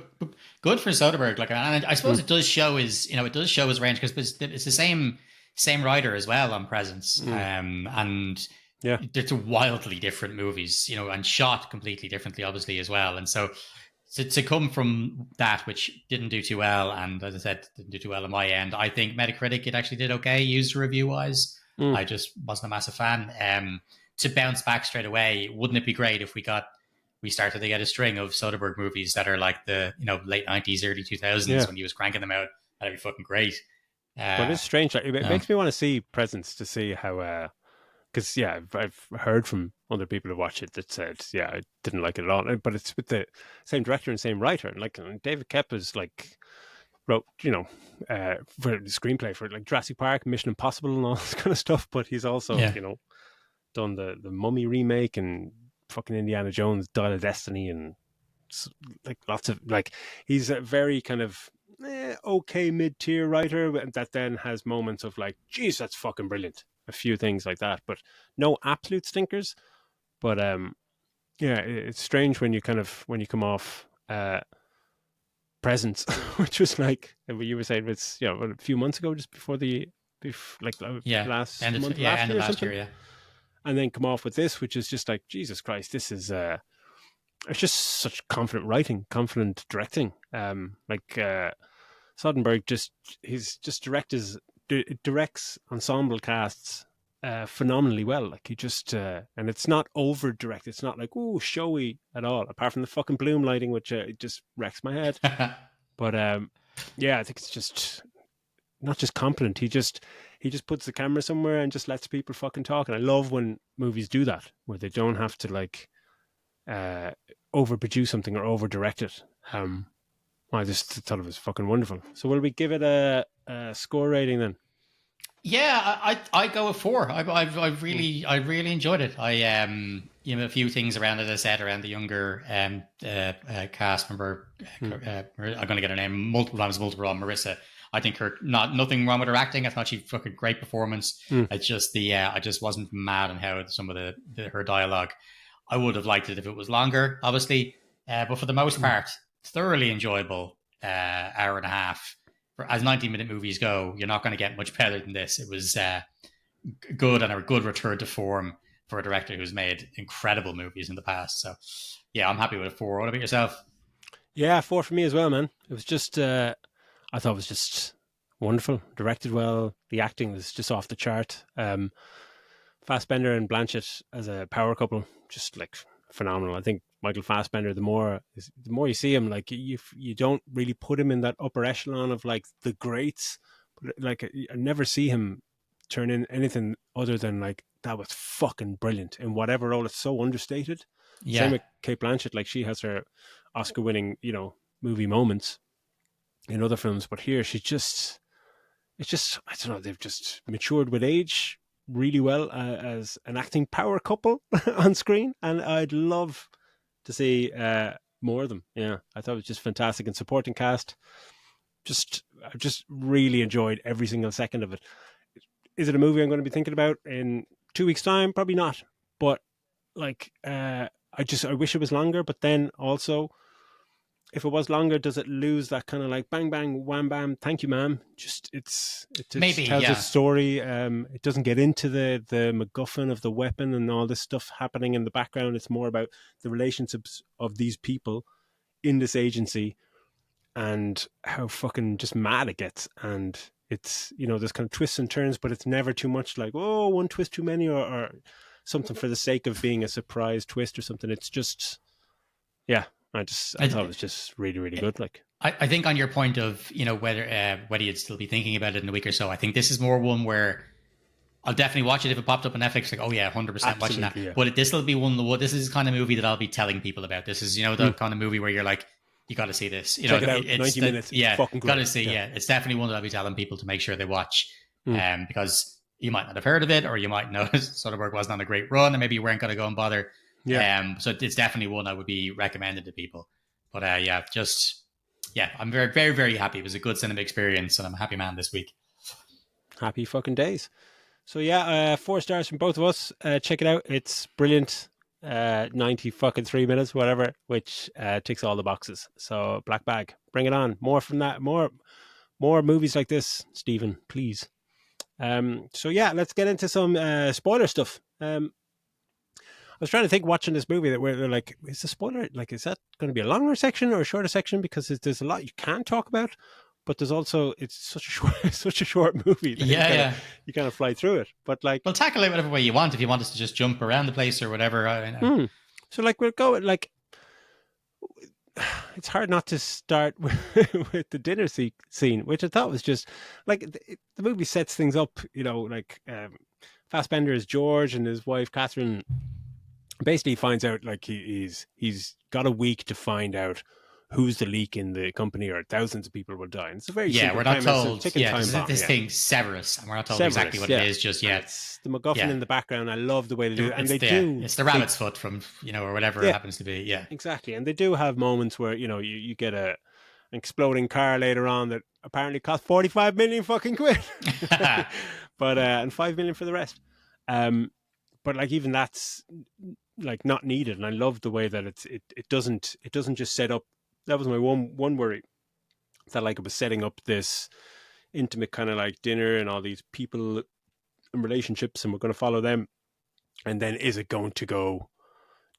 good for Soderbergh. Like, and I suppose it does show his range because it's the same writer as well on Presence, and Yeah. they're two wildly different movies, and shot completely differently, obviously as well, and so. To come from that, which didn't do too well, and as I said, didn't do too well on my end, I think Metacritic, it actually did okay, user review wise. I just wasn't a massive fan. To bounce back straight away, wouldn't it be great if we started to get a string of Soderbergh movies that are like the late 90s, early 2000s when he was cranking them out? That'd be fucking great. But it's strange. Like, it makes me want to see Presence to see how. Because I've heard from other people who watch it that said, I didn't like it at all. But it's with the same director and same writer. And like David Koepp is like wrote, for the screenplay for like Jurassic Park, Mission Impossible, and all this kind of stuff. But he's also, done the Mummy remake and fucking Indiana Jones, Dial of Destiny, and like lots of like he's a very kind of okay mid-tier writer that then has moments of like, geez, that's fucking brilliant. A few things like that, but no absolute stinkers. But it's strange when you come off Presence, which was like you were saying, it's a few months ago, just before last end month, of last year or last something. year, And then come off with this, which is just like, Jesus Christ, this is it's just such confident writing, confident directing. Soderbergh directs ensemble casts phenomenally well. Like he just and it's not over direct. It's not like showy at all. Apart from the fucking bloom lighting, which it just wrecks my head. But I think it's just not just competent. He just puts the camera somewhere and just lets people fucking talk. And I love when movies do that, where they don't have to like overproduce something or over direct it. I just thought it was fucking wonderful. So will we give it a score rating then? Yeah, I go with 4. I really enjoyed it. I a few things around, as I said, around the younger cast member. I'm going to get her name multiple times, wrong. Marissa. I think nothing wrong with her acting. I thought she fucking great performance. It's just I just wasn't mad on how some of her dialogue. I would have liked it if it was longer, obviously, but for the most part, thoroughly enjoyable hour and a half. As 90-minute movies go, you're not going to get much better than this. It was good and a good return to form for a director who's made incredible movies in the past. So, I'm happy with a 4. What about yourself? Yeah, 4 for me as well, man. It was just, I thought it was just wonderful. Directed well. The acting was just off the chart. Fassbender and Blanchett as a power couple, just like phenomenal. I think Michael Fassbender, the more you see him, like you don't really put him in that upper echelon of like the greats, but like I never see him turn in anything other than like, that was fucking brilliant in whatever role. It's so understated. Same with Cate Blanchett, like she has her Oscar winning movie moments in other films, but here it's just I don't know, they've just matured with age really well as an acting power couple on screen, and I'd love to see more of them. I thought it was just fantastic. And supporting cast, I just really enjoyed every single second of it. Is it a movie I'm going to be thinking about in 2 weeks' time? Probably not, but like I wish it was longer. But then also, if it was longer, does it lose that kind of like bang bang wham bam, thank you ma'am? Just it maybe tells a story. It doesn't get into the MacGuffin of the weapon and all this stuff happening in the background. It's more about the relationships of these people in this agency and how fucking just mad it gets. And it's there's kind of twists and turns, but it's never too much like, oh, one twist too many or something for the sake of being a surprise twist or something. It's just I thought it was just really, really good. Like, I think on your point of, whether you'd still be thinking about it in a week or so, I think this is more one where I'll definitely watch it if it popped up on Netflix. Like, oh yeah, 100% watching that. Yeah. But this will be this is the kind of movie that I'll be telling people about. This is, the kind of movie where you're like, you got to see this. Check it out. It's 90 minutes. Yeah, fucking got to see. Yeah, it's definitely one that I'll be telling people to make sure they watch. Because you might not have heard of it, or you might know Soderbergh wasn't on a great run, and maybe you weren't going to go and bother. Yeah. So it's definitely one I would be recommended to people. But I'm very, very, very happy. It was a good cinema experience, and I'm a happy man this week. Happy fucking days. So 4 stars from both of us. Check it out. It's brilliant. 90 fucking 3 minutes, whatever, which ticks all the boxes. So Black Bag, bring it on. More from that. More movies like this, Stephen, please. Let's get into some spoiler stuff. I was trying to think watching this movie that we're like, is the spoiler, like, is that going to be a longer section or a shorter section? Because there's a lot you can't talk about, but there's also, it's such a short movie. That you kind of fly through it. But like, well, tackle it whatever way you want. If you want us to just jump around the place or whatever. So like, we'll go like, it's hard not to start with the dinner scene, which I thought was just like the movie sets things up. Like Fassbender is George, and his wife Catherine basically finds out like he's got a week to find out who's the leak in the company, or thousands of people will die. And it's a very we're not told. This thing Severus, and we're not told exactly what it is just yet. It's the MacGuffin in the background. I love the way they do it, and it's the rabbit's foot from or whatever it happens to be. Yeah, exactly. And they do have moments where you get an exploding car later on that apparently cost 45 million fucking quid, but and 5 million for the rest. But like even that's like not needed, and I love the way that it doesn't just set up. That was my one worry, that like it was setting up this intimate kind of like dinner and all these people and relationships, and we're going to follow them, and then is it going to go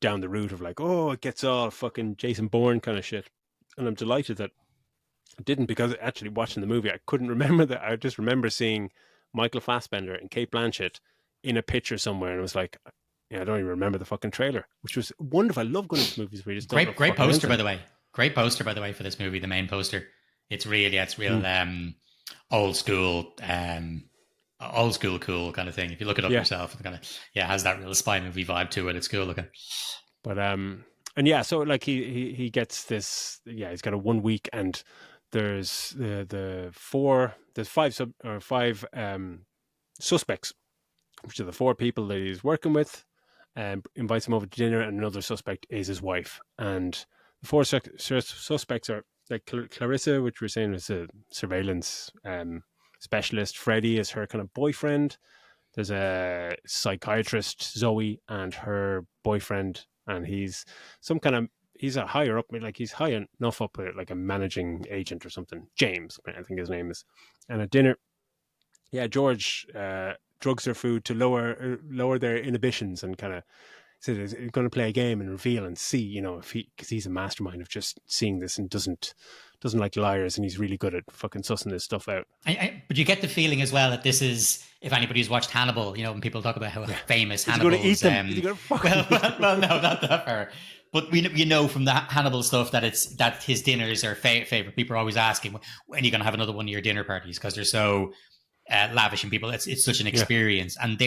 down the route of like, oh, it gets all fucking Jason Bourne kind of shit? And I'm delighted that it didn't, because actually watching the movie I couldn't remember that. I just remember seeing Michael Fassbender and Cate Blanchett in a picture somewhere, and it was like, I don't even remember the fucking trailer, which was wonderful. I love going to movies where you just don't great poster, by the way. Great poster, by the way, for this movie. The main poster, it's real old school cool kind of thing. If you look it up yourself, it kind of has that real spy movie vibe to it. It's cool looking. But so like he gets this. He's got a 1 week, and there's five suspects, which are the 4 people that he's working with, and invites him over to dinner, and another suspect is his wife. And the 4 suspects are like Clarissa, which we're saying is a surveillance specialist. Freddie is her kind of boyfriend. There's a psychiatrist, Zoe, and her boyfriend, and he's a higher up, like he's high enough up, like a managing agent or something. James, I think his name is. And at dinner, George drugs their food to lower their inhibitions, and kind of said he's going to play a game and reveal and see, because he's a mastermind of just seeing this and doesn't like liars, and he's really good at fucking sussing this stuff out. But you get the feeling as well that this is, if anybody's watched Hannibal, when people talk about how famous Hannibal is. He's going to eat them. Well, no, not that far. But we know from the Hannibal stuff that his dinners are favorite. People are always asking, when are you going to have another one of your dinner parties? Because they're so lavish, and people, it's such an experience. And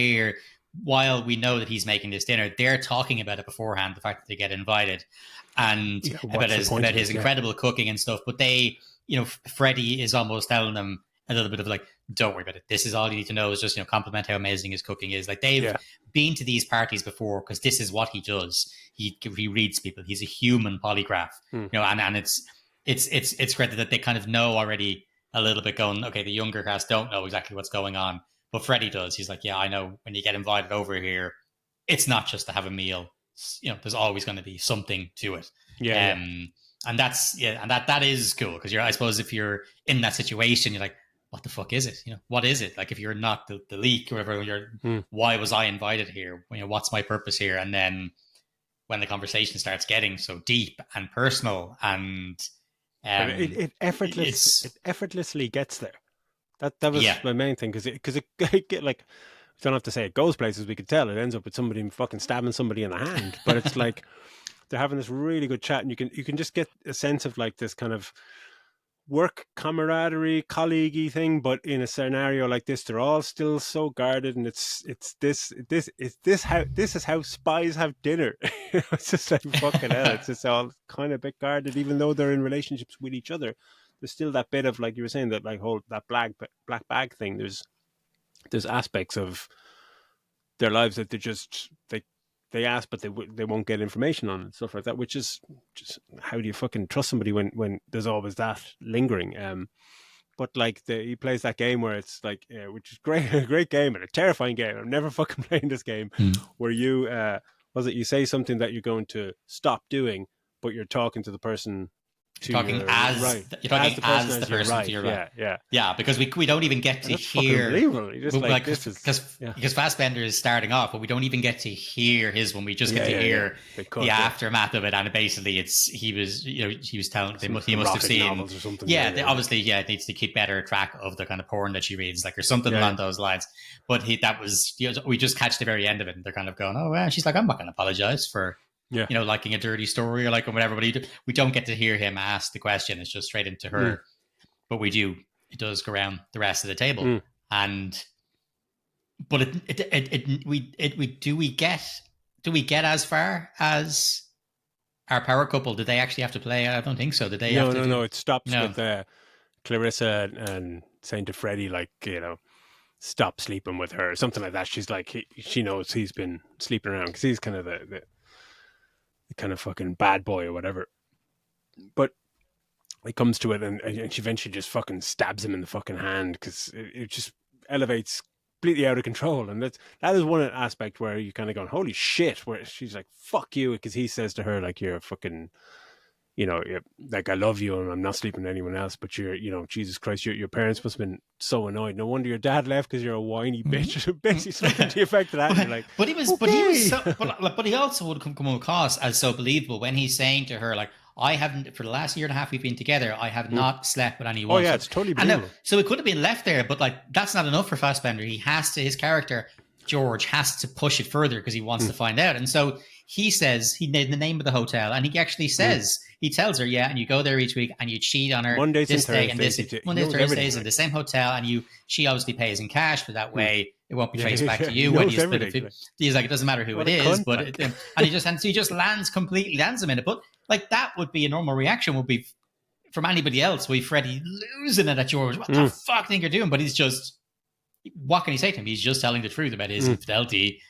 while we know that he's making this dinner, they're talking about it beforehand, the fact that they get invited, and about his incredible cooking and stuff. But they, Freddie is almost telling them a little bit of like, don't worry about it. This is all you need to know, is just, compliment how amazing his cooking is. Like, they've been to these parties before, because this is what he does. He reads people. He's a human polygraph, and it's great that they kind of know already a little bit, going, okay, the younger cast don't know exactly what's going on, but Freddie does. He's like, I know when you get invited over here, it's not just to have a meal. There's always going to be something to it. And that's, and that is cool, because I suppose if you're in that situation, you're like, what the fuck is it? What is it? Like, if you're not the leak or whatever, why was I invited here? What's my purpose here? And then when the conversation starts getting so deep and personal, and it effortlessly gets there. That was my main thing, because it like, we don't have to say it goes places. We could tell it ends up with somebody fucking stabbing somebody in the hand, but it's like they're having this really good chat, and you can just get a sense of like this kind of work camaraderie, colleague-y thing, but in a scenario like this, they're all still so guarded, and this is how spies have dinner. It's just like fucking hell. It's just all kind of a bit guarded, even though they're in relationships with each other. There's still that bit of, like you were saying, that like whole that black bag thing. There's aspects of their lives that they ask, but they won't get information on and stuff like that. Which is just, how do you fucking trust somebody when there's always that lingering? But like he plays that game where it's like, which is great, a great game and a terrifying game. I'm never fucking playing this game where you you say something that you're going to stop doing, but you're talking to the person. You're talking as the person to your right. Yeah, because we don't even get to hear, because Fassbender is starting off, but we don't even get to hear his one. We just get to hear the aftermath of it, and basically he was telling he must have seen obviously it needs to keep better track of the kind of porn that she reads, like, or something along those lines. But we just catch the very end of it, and they're kind of going, oh well, she's like, I'm not going to apologize for liking a dirty story or like whatever, but we don't get to hear him ask the question. It's just straight into her. But it does go around the rest of the table. But do we get as far as our power couple? Did they actually have to play? I don't think so. Did they? No. It stops with Clarissa and saying to Freddie, like, stop sleeping with her or something like that. She's like, she knows he's been sleeping around because he's kind of the kind of fucking bad boy or whatever. But it comes to it, and she eventually just fucking stabs him in the fucking hand because it just elevates completely out of control. And that is one aspect where you kind of go, holy shit, where she's like, fuck you, because he says to her, like, you're a fucking, like, I love you and I'm not sleeping with anyone else, but you're, Jesus Christ, your parents must have been so annoyed. No wonder your dad left, because you're a whiny bitch. Basically something to the effect of that. You're like, but he also would come across as so believable when he's saying to her, like, I haven't, for the last year and a half we've been together, I have not slept with anyone. Oh yeah, it's totally believable. So it could have been left there, but like, that's not enough for Fassbender. His character George has to push it further because he wants to find out. And so he says, he named the name of the hotel, and he actually says, he tells her, and you go there each week and you cheat on her Mondays this and day and this Mondays, Thursdays in right? the same hotel, and she obviously pays in cash, but that way it won't be traced back to you when you split it. He's like, it doesn't matter who it is, but and he just lands him in it. But like, that would be a normal reaction, would be from anybody else. We Freddie losing it at George. What the fuck think you're doing? But he's just, what can he say to him? He's just telling the truth about his infidelity.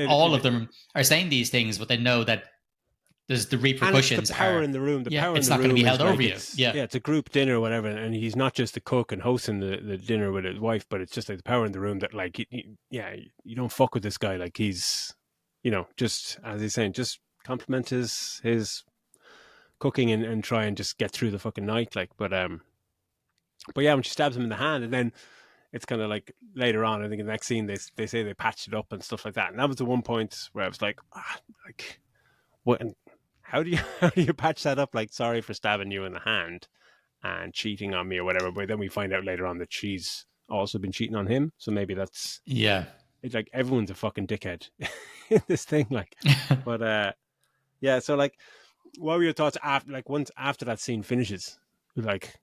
All of them are saying these things, but they know that there's the repercussions. And it's the power in the room. It's not going to be held over you. It's a group dinner or whatever, and he's not just the cook and hosting the dinner with his wife, but it's just like the power in the room that, like, you don't fuck with this guy. Like, he's, just, as he's saying, just compliment his cooking and try and just get through the fucking night. Like, but yeah, when she stabs him in the hand, and then it's kind of like later on, I think in the next scene, they say they patched it up and stuff like that. And that was the one point where I was like, what? How do you patch that up? Like, sorry for stabbing you in the hand and cheating on me or whatever. But then we find out later on that she's also been cheating on him. So maybe that's, it's like everyone's a fucking dickhead in this thing. Like, but so like, what were your thoughts once after that scene finishes? Like,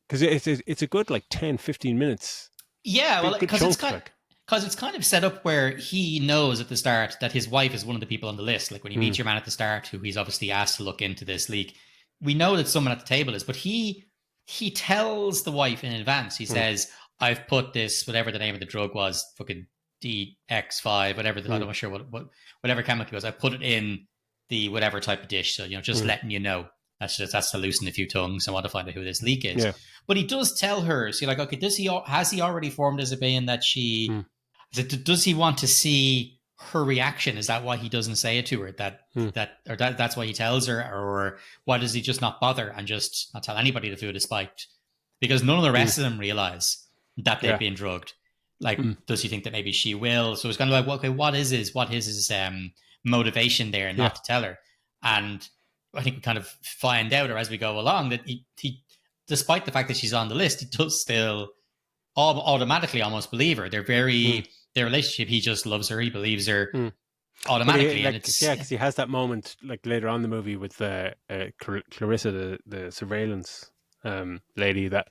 because it's a good like 10, 15 minutes. Yeah, well, because it's kind of set up where he knows at the start that his wife is one of the people on the list. Like, when you meet your man at the start, who he's obviously asked to look into this leak, we know that someone at the table is, but he tells the wife in advance. He says, I've put this, whatever the name of the drug was, fucking DX5, whatever, I'm not sure whatever chemical it was, I put it in the whatever type of dish. So, just letting you know. That's to loosen a few tongues. I want to find out who this leak is. Yeah. But he does tell her. So you're like, okay, has he already formed his opinion that she? Does he want to see her reaction? Is that why he doesn't say it to her? That's why he tells her, or why does he just not bother and just not tell anybody the food is spiked? Because none of the rest of them realize that they've been drugged. Like, does he think that maybe she will? So it's kind of like, well, okay, what is his motivation there not to tell her? And I think we kind of find out, or as we go along, that he, despite the fact that she's on the list, he does still automatically almost believe her. Their relationship, he just loves her, he believes her. automatically. Like, And it's because he has that moment like later on in the movie with Clarissa, the surveillance lady, that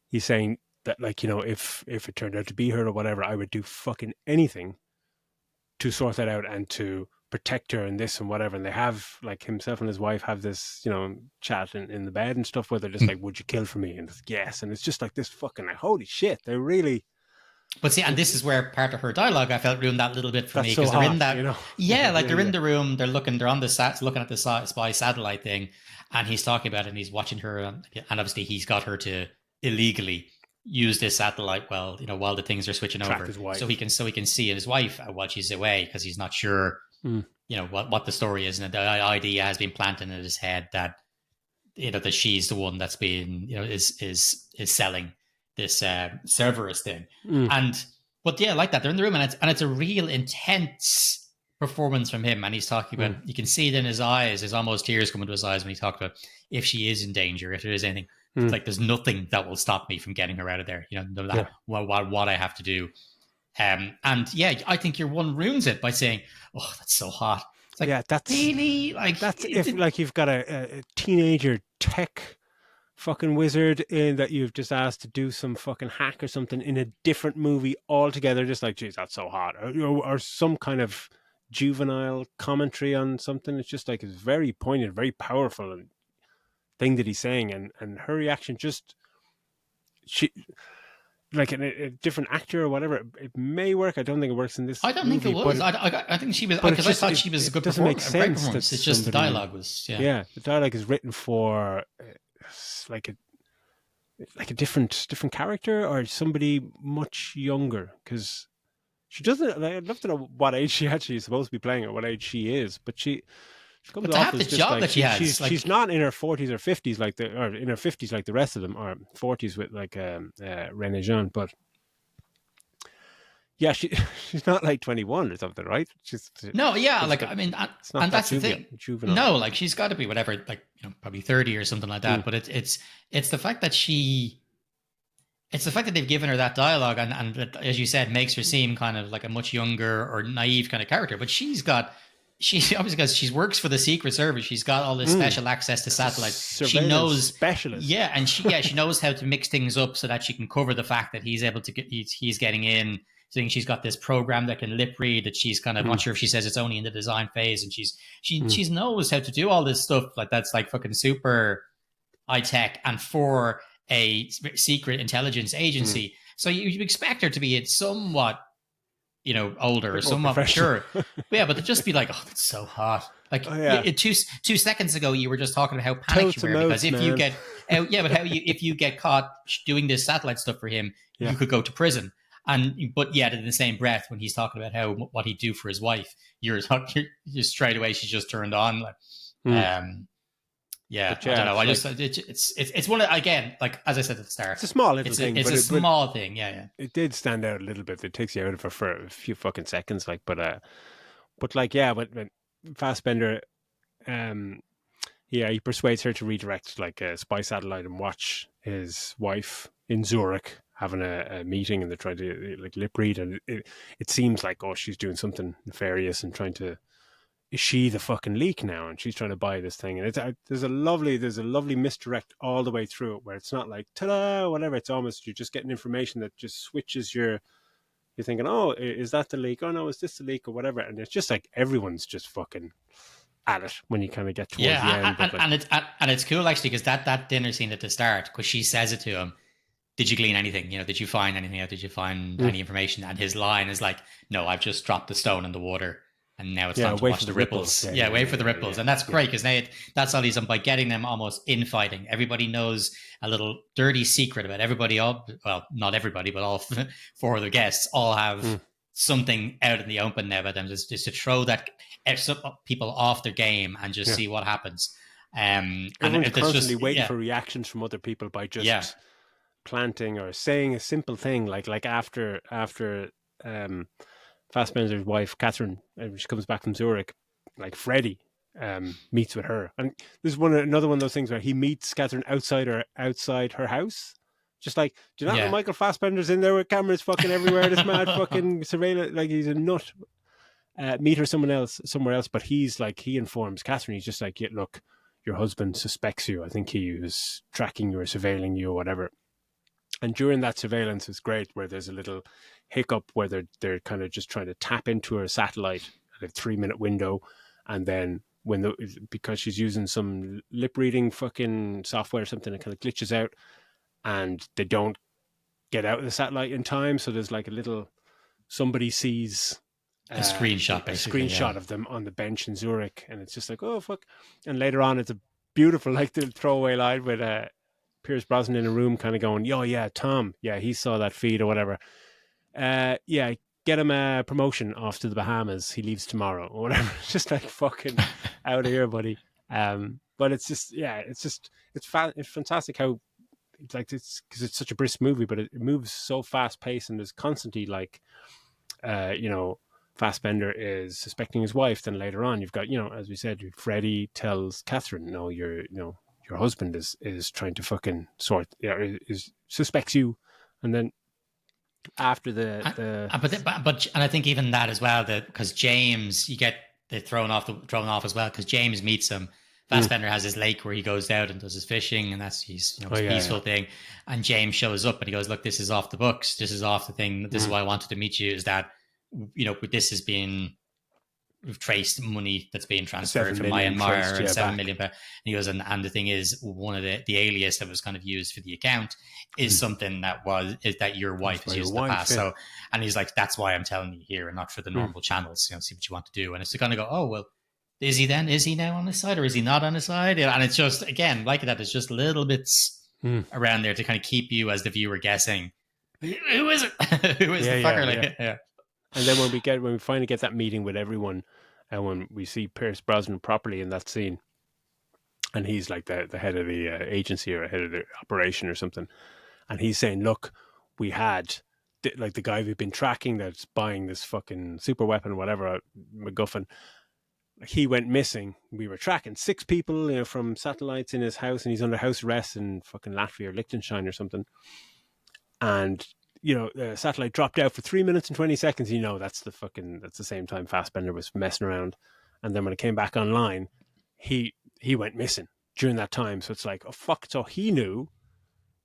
he's saying that, like, if it turned out to be her or whatever, I would do fucking anything to sort that out and to protect her and this and whatever. And they have, like, himself and his wife have this, chat in the bed and stuff where they're just like, would you kill for me? And it's yes. And it's just like this fucking, like, holy shit, they really. But see, and this is where part of her dialogue I felt ruined that little bit for me, So because they're in that, they're in the room, they're on the looking at the spy satellite thing, and he's talking about it, and he's watching her, and obviously he's got her to illegally use this satellite while the things are switching track over, his wife. so he can see his wife while she's away, because he's not sure, what the story is, and the idea has been planted in his head that that she's the one that's being is selling this Cerberus thing. But yeah, like that, they're in the room, and it's a real intense performance from him, and he's talking about, you can see it in his eyes, there's almost tears coming to his eyes when he talked about if she is in danger, if there is anything, like there's nothing that will stop me from getting her out of there, what I have to do. And yeah, I think your one ruins it by saying, oh, that's so hot. It's like, that's really, like, that's if like you've got a teenager tech fucking wizard in that you've just asked to do some fucking hack or something in a different movie altogether, just like, geez, that's so hot, or some kind of juvenile commentary on something. It's just like, it's very poignant, very powerful and thing that he's saying, and her reaction, just she, like a different actor or whatever, it may work. I don't think it works in this. I don't movie, think it was. I think she was, because I thought she was a good performance. It's just the dialogue was, the dialogue is written for like a different character or somebody much younger, because she doesn't. I'd love to know what age she actually is supposed to be playing or what age she is, but she comes off as just like she's not in her 40s or 50s or in her 50s like the rest of them, or 40s with like Renée Jean, but yeah, she's not like 21 or something, right? I mean, and that's the thing. Juvenile. No, like, she's got to be whatever, like, probably 30 or something like that. But it's the fact that they've given her that dialogue, and as you said, makes her seem kind of like a much younger or naive kind of character. But she obviously, because she works for the Secret Service, she's got all this special access to satellites. She knows specialist. Yeah, and she knows how to mix things up so that she can cover the fact that he's able to he's getting in. Saying she's got this program that can lip read, that she's kind of not sure if she says it's only in the design phase, and she knows how to do all this stuff, like that's like fucking super high tech, and for a secret intelligence agency. So you expect her to be somewhat, older or somewhat mature. But to just be like, oh, that's so hot. Like, 2 seconds ago, you were just talking about how panicked you were because if you get if you get caught doing this satellite stuff for him, you could go to prison. But yet in the same breath, when he's talking about what he'd do for his wife, you're straight away, she's just turned on. Like, I don't know. It's one of, again, like, as I said at the start, it's a small little thing. It's a small thing. Yeah. It did stand out a little bit. It takes you out of it for a few fucking seconds, like, but like, yeah, when Fassbender, he persuades her to redirect like a spy satellite and watch his wife in Zurich having a meeting, and they're trying to like lip read, and it seems like, oh, she's doing something nefarious and trying to, is she the fucking leak now, and she's trying to buy this thing, and there's a lovely misdirect all the way through it, where it's not like ta-da, whatever, it's almost, you're just getting information that just switches you're thinking, oh, is that the leak? Oh no, is this the leak, or whatever? And it's just like everyone's just fucking at it when you kind of get towards the end. And it's cool actually, because that dinner scene at the start, because she says it to him, did you glean anything? Did you find anything out? Did you find any information? And his line is like, no, I've just dropped the stone in the water, and now it's time to watch the ripples. Wait for the ripples. And that's great, because that's all he's done by getting them almost infighting. Everybody knows a little dirty secret about everybody. Well, not everybody, but all 4 of the guests all have something out in the open now about them, just to throw that people off their game and just see what happens. Everyone's constantly waiting for reactions from other people by just planting or saying a simple thing, like after Fassbender's wife Catherine, she comes back from Zurich, like Freddie meets with her, and this is another one of those things where he meets Catherine outside her house, just like, do you not know Michael Fassbender's in there with cameras fucking everywhere, this mad fucking surveillance, like he's a nut. meet her somewhere else. But he informs Catherine. He's just like, yeah, look, your husband suspects you. I think he was tracking you or surveilling you or whatever. And during that surveillance, it's great where there's a little hiccup where they're kind of just trying to tap into her satellite at a 3-minute window, and then because she's using some lip reading fucking software or something, it kind of glitches out, and they don't get out of the satellite in time. So there's like a little somebody sees a screenshot of them on the bench in Zurich, and it's just like, oh fuck. And later on, it's a beautiful like the throwaway line with Pierce Brosnan in a room kind of going, oh yeah, Tom, yeah, he saw that feed or whatever. Yeah, get him a promotion off to the Bahamas. He leaves tomorrow or whatever. It's just like fucking out of here, buddy. But it's just, yeah, it's fantastic how it's because it's such a brisk movie, but it moves so fast paced, and there's constantly like, Fassbender is suspecting his wife. Then later on, you've got, as we said, Freddie tells Catherine, no, your husband is trying to fucking suspects you, and then after but I think even that as well, that because James, you get the thrown off as well, because James meets him. Fassbender has his lake where he goes out and does his fishing, and that's his peaceful thing. And James shows up and he goes, look, this is off the books. This is off the thing. This is why I wanted to meet you, is that, this has been, we've traced money that's being transferred from Myanmar and $7 million. And he goes, and the thing is, one of the alias that was kind of used for the account is something is that your wife has used in the past. Yeah. So, and he's like, that's why I'm telling you here and not for the normal channels, see what you want to do. And it's to kind of go, oh, well, is he now on his side or is he not on his side? And it's just, again, like that, it's just little bits around there to kind of keep you as the viewer guessing, who is it? Who is the fucker? Yeah. And then when we finally get that meeting with everyone, and when we see Pierce Brosnan properly in that scene, and he's like the head of the agency or head of the operation or something, and he's saying, look, we had like the guy we've been tracking that's buying this fucking super weapon, whatever, MacGuffin, he went missing. We were tracking 6 people, from satellites in his house, and he's under house arrest in fucking Latvia or Liechtenstein or something. And the satellite dropped out for 3 minutes and 20 seconds. That's the same time Fassbender was messing around. And then when it came back online, he went missing during that time. So it's like, oh fuck. So he knew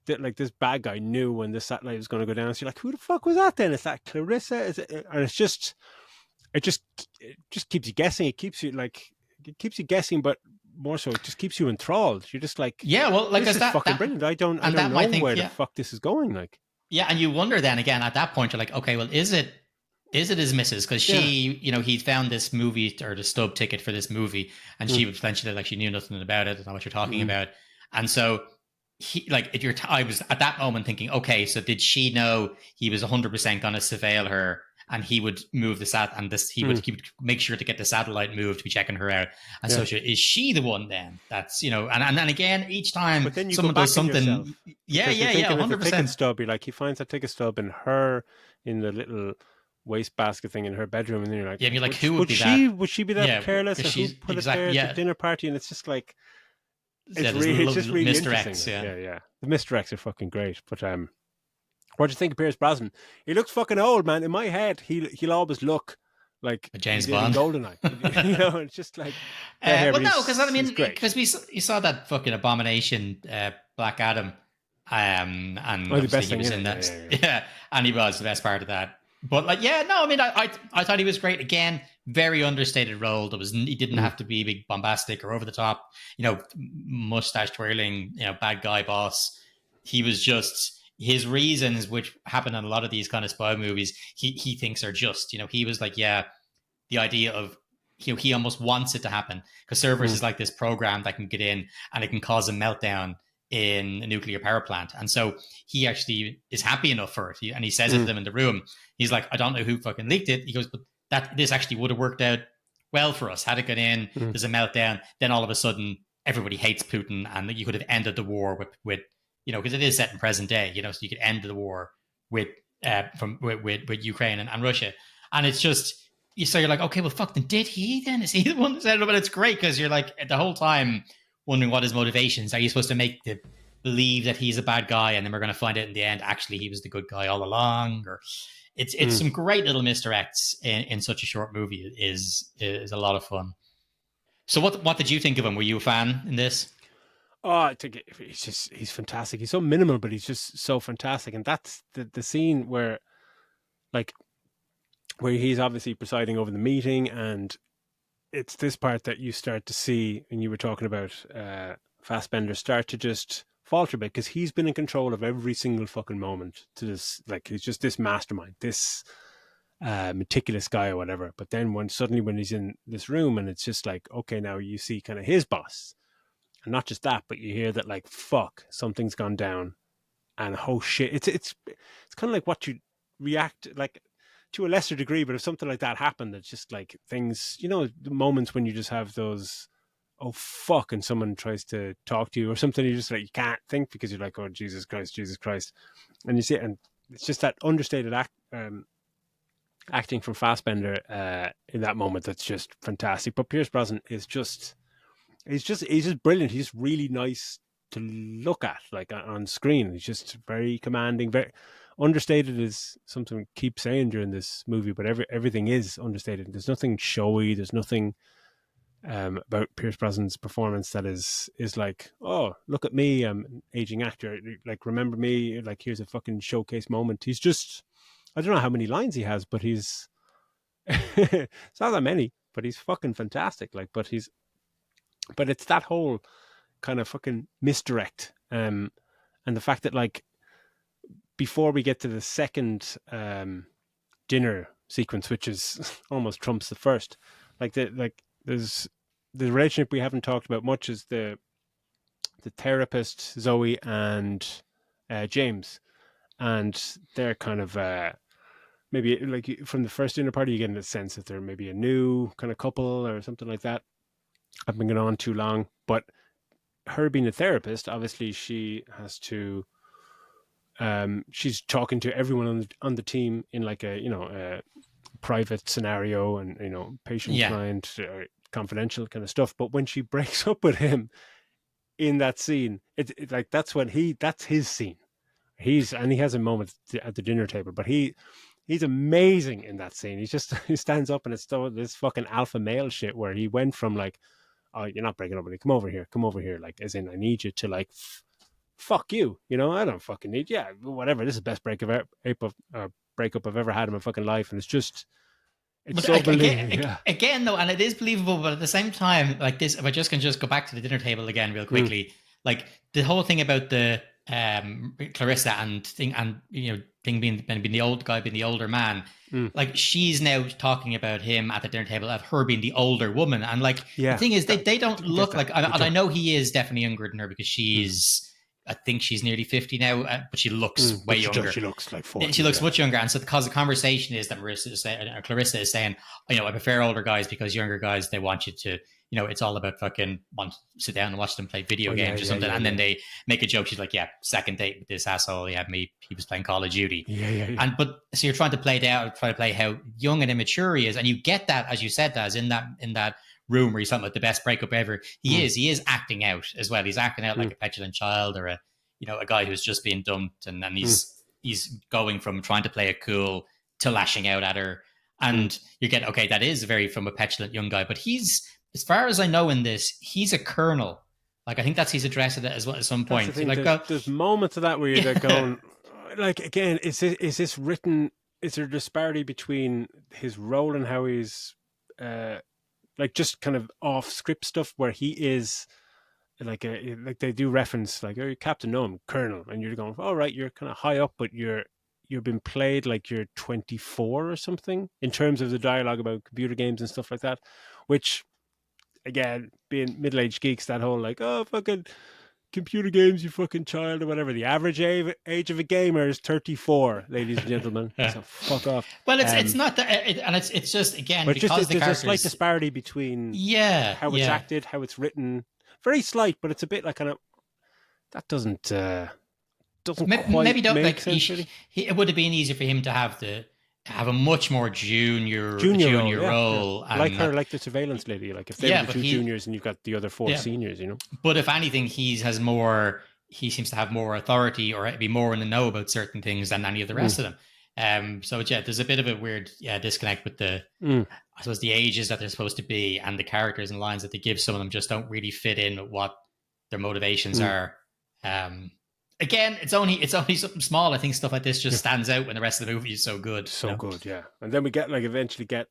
that, like, this bad guy knew when this satellite was going to go down. So you're like, who the fuck was that then? Is that Clarissa? And it just keeps you guessing. It keeps you guessing, but more so, it just keeps you enthralled. You're just like, yeah, well, like, this is fucking brilliant. I don't know where the fuck this is going. Like, yeah, and you wonder then again at that point, you're like, okay, well, is it his missus? Because she, he found this movie or the stub ticket for this movie, and she eventually, like, she knew nothing about it, and what you're talking about, and so he, like, I was at that moment thinking, okay, so did she know he was 100% going to surveil her? And he would move the he would make sure to get the satellite moved to be checking her out. And so is she the one then? That's, and then again, each time someone does something. Yeah, 100%. Ticket stub, you're like, he finds that ticket stub in the little wastebasket thing in her bedroom. And then you're like, yeah, you're like, who would be that? Would she be that careless? Or who put it there at the dinner party? And it's just like, it's just really interesting. Yeah. The misdirects are fucking great. But, what do you think of Pierce Brosnan? He looks fucking old, man. In my head, he'll always look like a James Bond. GoldenEye. It's just like. Well, no, because you saw that fucking abomination, Black Adam, and the best he was in that. Yeah, and he was the best part of that. But like, I thought he was great. Again, very understated role. He didn't have to be big, bombastic or over the top. Mustache twirling, bad guy boss. He was just. His reasons, which happen in a lot of these kind of spy movies, he thinks are just, he was like, the idea of, he almost wants it to happen because Cerberus is like this program that can get in and it can cause a meltdown in a nuclear power plant. And so he actually is happy enough for it. And he says it to them in the room. He's like, I don't know who fucking leaked it. He goes, but this actually would have worked out well for us. Had it got in, there's a meltdown. Then all of a sudden, everybody hates Putin and you could have ended the war with because it is set in present day, so you could end the war with Ukraine and Russia. And it's just, so you're like, okay, well, fuck, then did he then? Is he the one that said it? But it's great because you're like, the whole time wondering what his motivations. Are you supposed to make believe that he's a bad guy and then we're going to find out in the end, actually, he was the good guy all along? Or It's some great little misdirects in such a short movie. It is a lot of fun. So what did you think of him? Were you a fan in this? Oh, I think he's fantastic. He's so minimal, but he's just so fantastic. And that's the scene where he's obviously presiding over the meeting, and it's this part that you start to see, and you were talking about Fassbender start to just falter a bit, because he's been in control of every single fucking moment to this, like, he's just this mastermind, this meticulous guy or whatever. But then when he's in this room, and it's just like, okay, now you see kind of his boss, and not just that, but you hear that, like, fuck, something's gone down, and oh shit, it's kind of like what you react like to a lesser degree, but if something like that happened, it's just like things, the moments when you just have those, oh fuck, and someone tries to talk to you or something, you just like, you can't think, because you're like, oh Jesus Christ, and you see it, and it's just that understated acting from Fassbender in that moment that's just fantastic. But Pierce Brosnan is just he's just brilliant. He's really nice to look at, like, on screen. He's just very commanding, very understated is something we keep saying during this movie, but everything is understated. There's nothing showy. There's nothing about Pierce Brosnan's performance that is like, oh, look at me, I'm an aging actor, like, remember me, like, here's a fucking showcase moment. He's just, I don't know how many lines he has, but he's it's not that many, but he's fucking fantastic. Like, but it's that whole kind of fucking misdirect, and the fact that, like, before we get to the second dinner sequence, which is almost trumps the first, there's the relationship we haven't talked about much is the therapist Zoe and James, and they're kind of maybe, like, from the first dinner party you get in the sense that they're maybe a new kind of couple or something like that. I've been going on too long, but her being a therapist, obviously she has to she's talking to everyone on the team in, like, a private scenario, and patient, client, confidential kind of stuff. But when she breaks up with him in that scene, it like, that's his scene. He has a moment at the dinner table, but he's amazing in that scene. He stands up, and it's this fucking alpha male shit, where he went from, like, oh, you're not breaking up with me, come over here, like, as in, I need you, to, like, fuck you, I don't fucking need, whatever, this is the best breakup I've ever had in my fucking life. And it's so believable. Again, though, and it is believable, but at the same time, like, this, if I just can go back to the dinner table again real quickly, like, the whole thing about the Clarissa and thing being the old guy, being the older man, like, she's now talking about him at the dinner table of her being the older woman, and, like, the thing is, they don't look like, and I know he is definitely younger than her, because I think she's nearly 50 now, but she looks way younger. She looks like 40. She looks much younger. And so, because the conversation is that Clarissa is saying, I prefer older guys, because younger guys, they want you to, it's all about fucking want to sit down and watch them play video games or something. And then they make a joke. She's like, second date with this asshole. He was playing Call of Duty. But so you're trying to play how young and immature he is. And you get that, as you said, Daz, in that room where he's talking about the best breakup ever. He is acting out as well. He's acting out like a petulant child, or a guy who's just being dumped, and then he's going from trying to play it cool to lashing out at her. And you get, okay, that is from a petulant young guy, but he's, as far as I know in this, he's a colonel. Like, I think he's addressed it as well at some point. Like, there's moments of that where you're going, like, again, is this written? Is there a disparity between his role and how he's like, just kind of off script stuff, where he is like they do reference, like, oh, Captain, no, I'm Colonel, and you're going, all right, you're kind of high up, but you've been played like you're 24 or something, in terms of the dialogue about computer games and stuff like that, which, again, being middle-aged geeks, that whole, like, oh, fucking computer games, you fucking child, or whatever. The average age of a gamer is 34, ladies and gentlemen. So fuck off. Well, it's not that, and it's just, again, but because there's a slight disparity between how it's acted, how it's written. Very slight, but it's a bit like, kind of, that doesn't quite make sense. Really. It would have been easier for him to have a much more junior role. Yeah. Like her, like the surveillance lady. Like, if they were the two juniors and you've got the other four seniors, But if anything, he seems to have more authority, or be more in the know about certain things than any of the rest of them. So yeah, there's a bit of a weird disconnect with I suppose the ages that they're supposed to be and the characters and lines that they give. Some of them just don't really fit in with what their motivations are. Again, it's only something small. I think stuff like this just stands out when the rest of the movie is so good. So good, yeah. And then we eventually get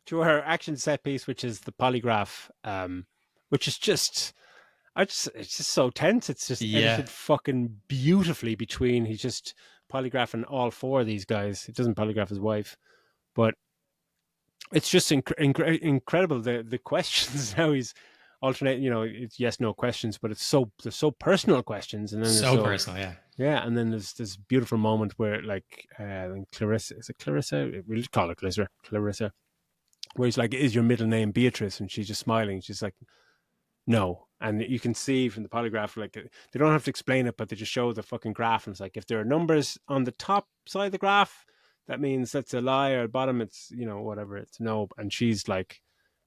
to her action set piece, which is the polygraph, which is just it's just so tense. It's just edited fucking beautifully between. He's just polygraphing all four of these guys. He doesn't polygraph his wife, but it's just incredible. The questions how he's alternating. It's yes/no questions, but they're so personal questions, and then so personal, yeah. Yeah, and then there's this beautiful moment where, like, Clarissa, is it Clarissa? We'll call her Clarissa, where he's like, "Is your middle name Beatrice?" And she's just smiling. She's like, "No." And you can see from the polygraph, like, they don't have to explain it, but they just show the fucking graph. And it's like, if there are numbers on the top side of the graph, that means that's a lie, or bottom, it's, whatever, it's no. And she's like,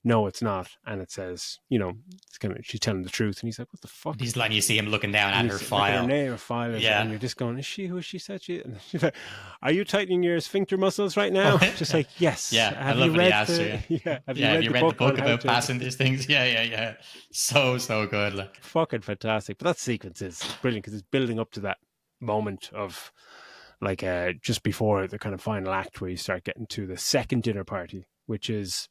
"No, it's not." And it says, it's she's telling the truth. And he's like, "What the fuck?" He's letting you see him looking down at her file. Her name, her file. Yeah. And you're just going, "Is she who she said she?" And she's like, "Are you tightening your sphincter muscles right now?" Just like, yes. Yeah. Have you read Have you read the book about passing these things? Yeah. So good. Like. Fucking fantastic. But that sequence is brilliant because it's building up to that moment of, like, just before the kind of final act where you start getting to the second dinner party, which is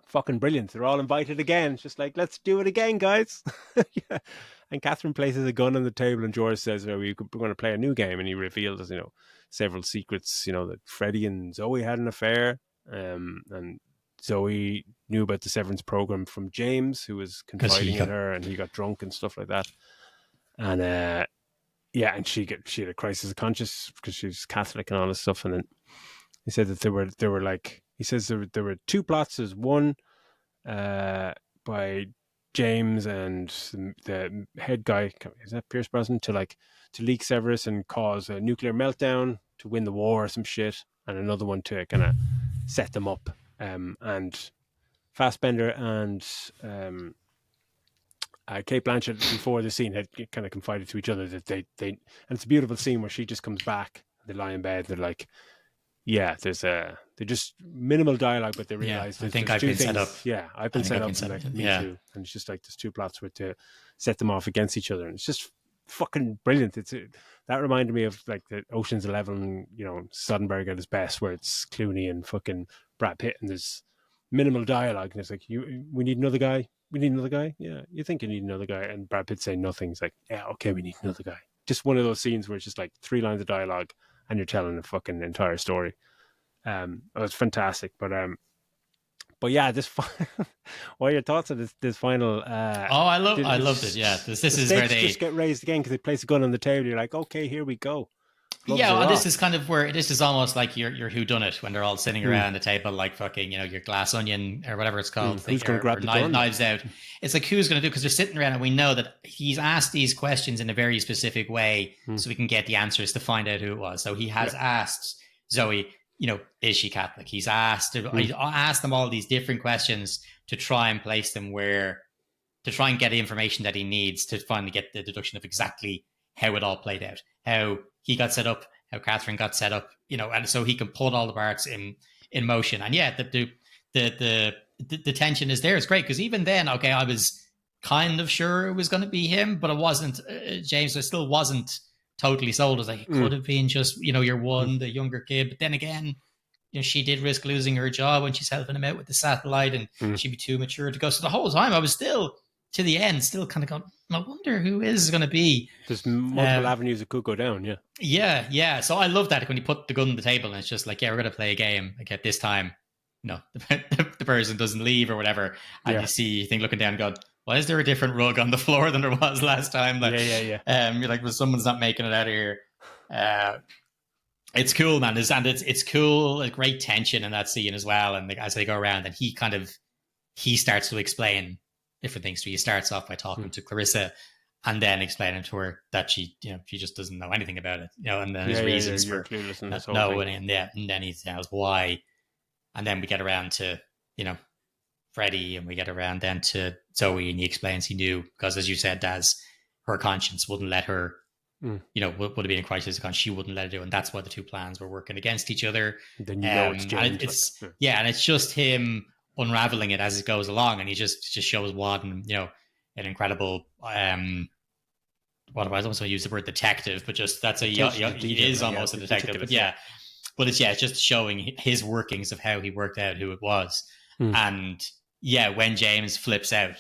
fucking brilliant. They're all invited again. It's just like, let's do it again, guys. Yeah. And Catherine places a gun on the table, and George says, we're going to play a new game. And he reveals, several secrets, that Freddie and Zoe had an affair. And Zoe knew about the severance program from James, who was confiding in her, and he got drunk and stuff like that. And, and she had a crisis of conscience because she's Catholic and all this stuff. And then he said that there were like, he says there were two plots. There's one by James and the head guy, is that Pierce Brosnan, to leak Severus and cause a nuclear meltdown to win the war or some shit, and another one to kind of set them up. And Fassbender and Kate Blanchett before the scene had kind of confided to each other that they and it's a beautiful scene where she just comes back, they lie in bed, they're like, yeah, they're just minimal dialogue, but they realize I think I've been set up. Yeah, I've been set up. Me too. And it's just like there's two plots where to set them off against each other, and it's just fucking brilliant. That reminded me of like the Ocean's 11, Soderbergh at his best, where it's Clooney and fucking Brad Pitt, and there's minimal dialogue, and it's like, we need another guy. We need another guy. Yeah, you think you need another guy, and Brad Pitt saying nothing. It's like, yeah, okay, we need another guy. Just one of those scenes where it's just like 3 lines of dialogue, and you're telling a fucking entire story. It was fantastic, but yeah, what are your thoughts on this final? I loved it. Yeah, this is where they just get raised again because they place a gun on the table. You're like, okay, here we go. This is kind of where this is almost like your whodunit when they're all sitting around the table, like fucking, your glass onion or whatever it's called. Who's going to grab the gun? Knives out. It's like, who's going to do? Because they're sitting around, and we know that he's asked these questions in a very specific way, so we can get the answers to find out who it was. So he has asked Zoe, is she Catholic? He's asked them all these different questions to try and place them to try and get the information that he needs to finally get the deduction of exactly how it all played out, how he got set up, how Catherine got set up, and so he can put all the parts in motion. And yeah, the tension is there. It's great because even then, okay, I was kind of sure it was going to be him, but it wasn't James. I still wasn't totally sold. I was like, it could have been just, your one, the younger kid. But then again, she did risk losing her job when she's helping him out with the satellite, and she'd be too mature to go. So the whole time I was still, to the end, still kind of going, I wonder who is going to be. There's multiple avenues that could go down, yeah. Yeah. So I love that when you put the gun on the table and it's just like, yeah, we're going to play a game. Like at this time, the person doesn't leave or whatever. And you think looking down and going, why is there a different rug on the floor than there was last time? Like, you're like, well, someone's not making it out of here. It's cool, man. It's cool, like great tension in that scene as well. And as they go around, and he starts to explain different things to you. He starts off by talking to Clarissa, and then explaining to her that she just doesn't know anything about it, and then his reasons for not knowing, and then he tells why, and then we get around to Freddie, and we get around then to Zoe, and he explains he knew because, as you said, Daz, her conscience wouldn't let her would have been in Crisis Con, she wouldn't let her do, and that's why the two plans were working against each other. Then it's James. And it's just him unraveling it as it goes along, and he just shows Wadden, an incredible what I don't want to use the word detective, but just that's he is almost a detective. But it's just showing his workings of how he worked out who it was. And when James flips out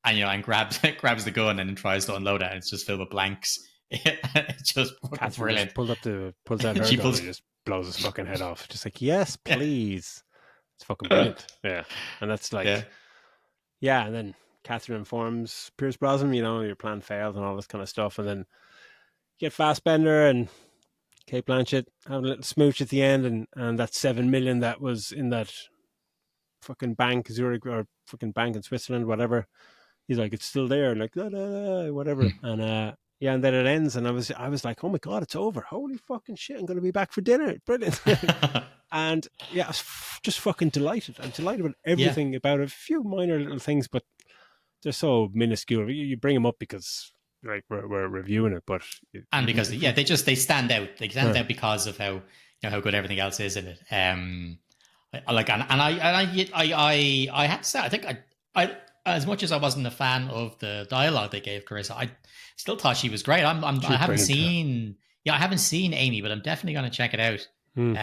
and grabs the gun and tries to unload it, and it's just filled with blanks. It's just brilliant. Pulls out her gun and just blows his fucking head off. Just like, yes, please. It's fucking brilliant. Yeah. And that's like, and then Catherine informs Pierce Brosnan, your plan failed and all this kind of stuff. And then you get Fassbender and Kate Blanchett having a little smooch at the end, and that 7 million that was in that fucking bank, Zurich, or fucking bank in Switzerland, whatever. He's like, it's still there, like, whatever. And and then it ends, and I was like, oh my God, it's over. Holy fucking shit, I'm going to be back for dinner. Brilliant. And I was just fucking delighted. I'm delighted with everything about it. A few minor little things, but they're so minuscule. You bring them up because like we're reviewing it, but because they stand out. They stand out because of how how good everything else is in it. I have to say, I think I as much as I wasn't a fan of the dialogue they gave Carissa, I still thought she was great. I haven't seen Amy, but I'm definitely going to check it out. So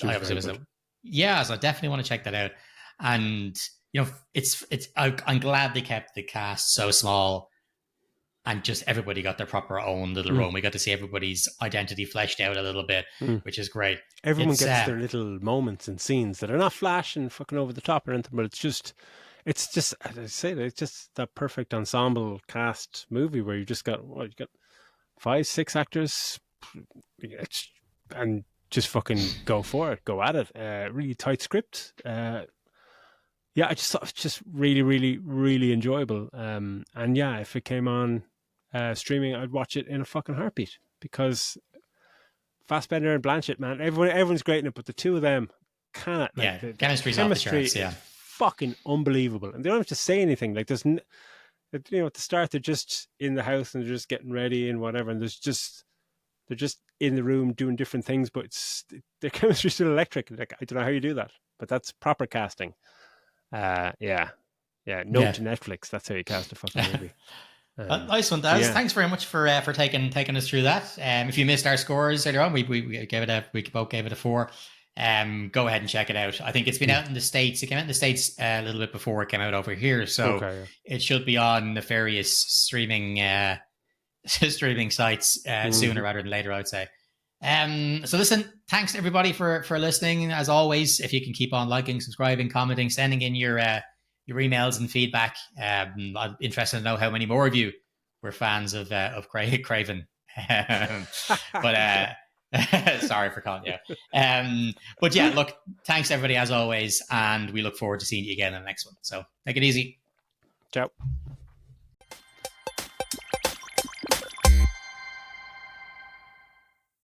I definitely want to check that out. And I'm glad they kept the cast so small, and just everybody got their proper own little role. We got to see everybody's identity fleshed out a little bit, which is great. Everyone gets their little moments and scenes that are not flash and fucking over the top or anything, but it's just, as I say, it's just that perfect ensemble cast movie where you just got 5-6 actors, and just fucking go for it, go at it. Really tight script. I just thought it was just really, really, really enjoyable. And if it came on streaming, I'd watch it in a fucking heartbeat, because Fassbender and Blanchett, man, everyone's great in it, but the two of them cannot. The chemistry's off the charts. Yeah, fucking unbelievable, and they don't have to say anything. Like there's, at the start they're just in the house and they're just getting ready and whatever, and they're just in the room doing different things, but their chemistry's still electric. Like I don't know how you do that, but that's proper casting. Note to Netflix. That's how you cast a fucking movie. Nice one, Daz. Thanks very much for taking us through that. If you missed our scores earlier on, we both gave it a 4. Go ahead and check it out. I think it's been out in the States. It came out in the States a little bit before it came out over here, so it should be on nefarious streaming sites sooner rather than later, I would say. So listen, thanks everybody for listening. As always, if you can keep on liking, subscribing, commenting, sending in your emails and feedback. I'm interested to know how many more of you were fans of Craven. But sorry for calling you. But look, thanks everybody as always, and we look forward to seeing you again in the next one. So take it easy. Ciao.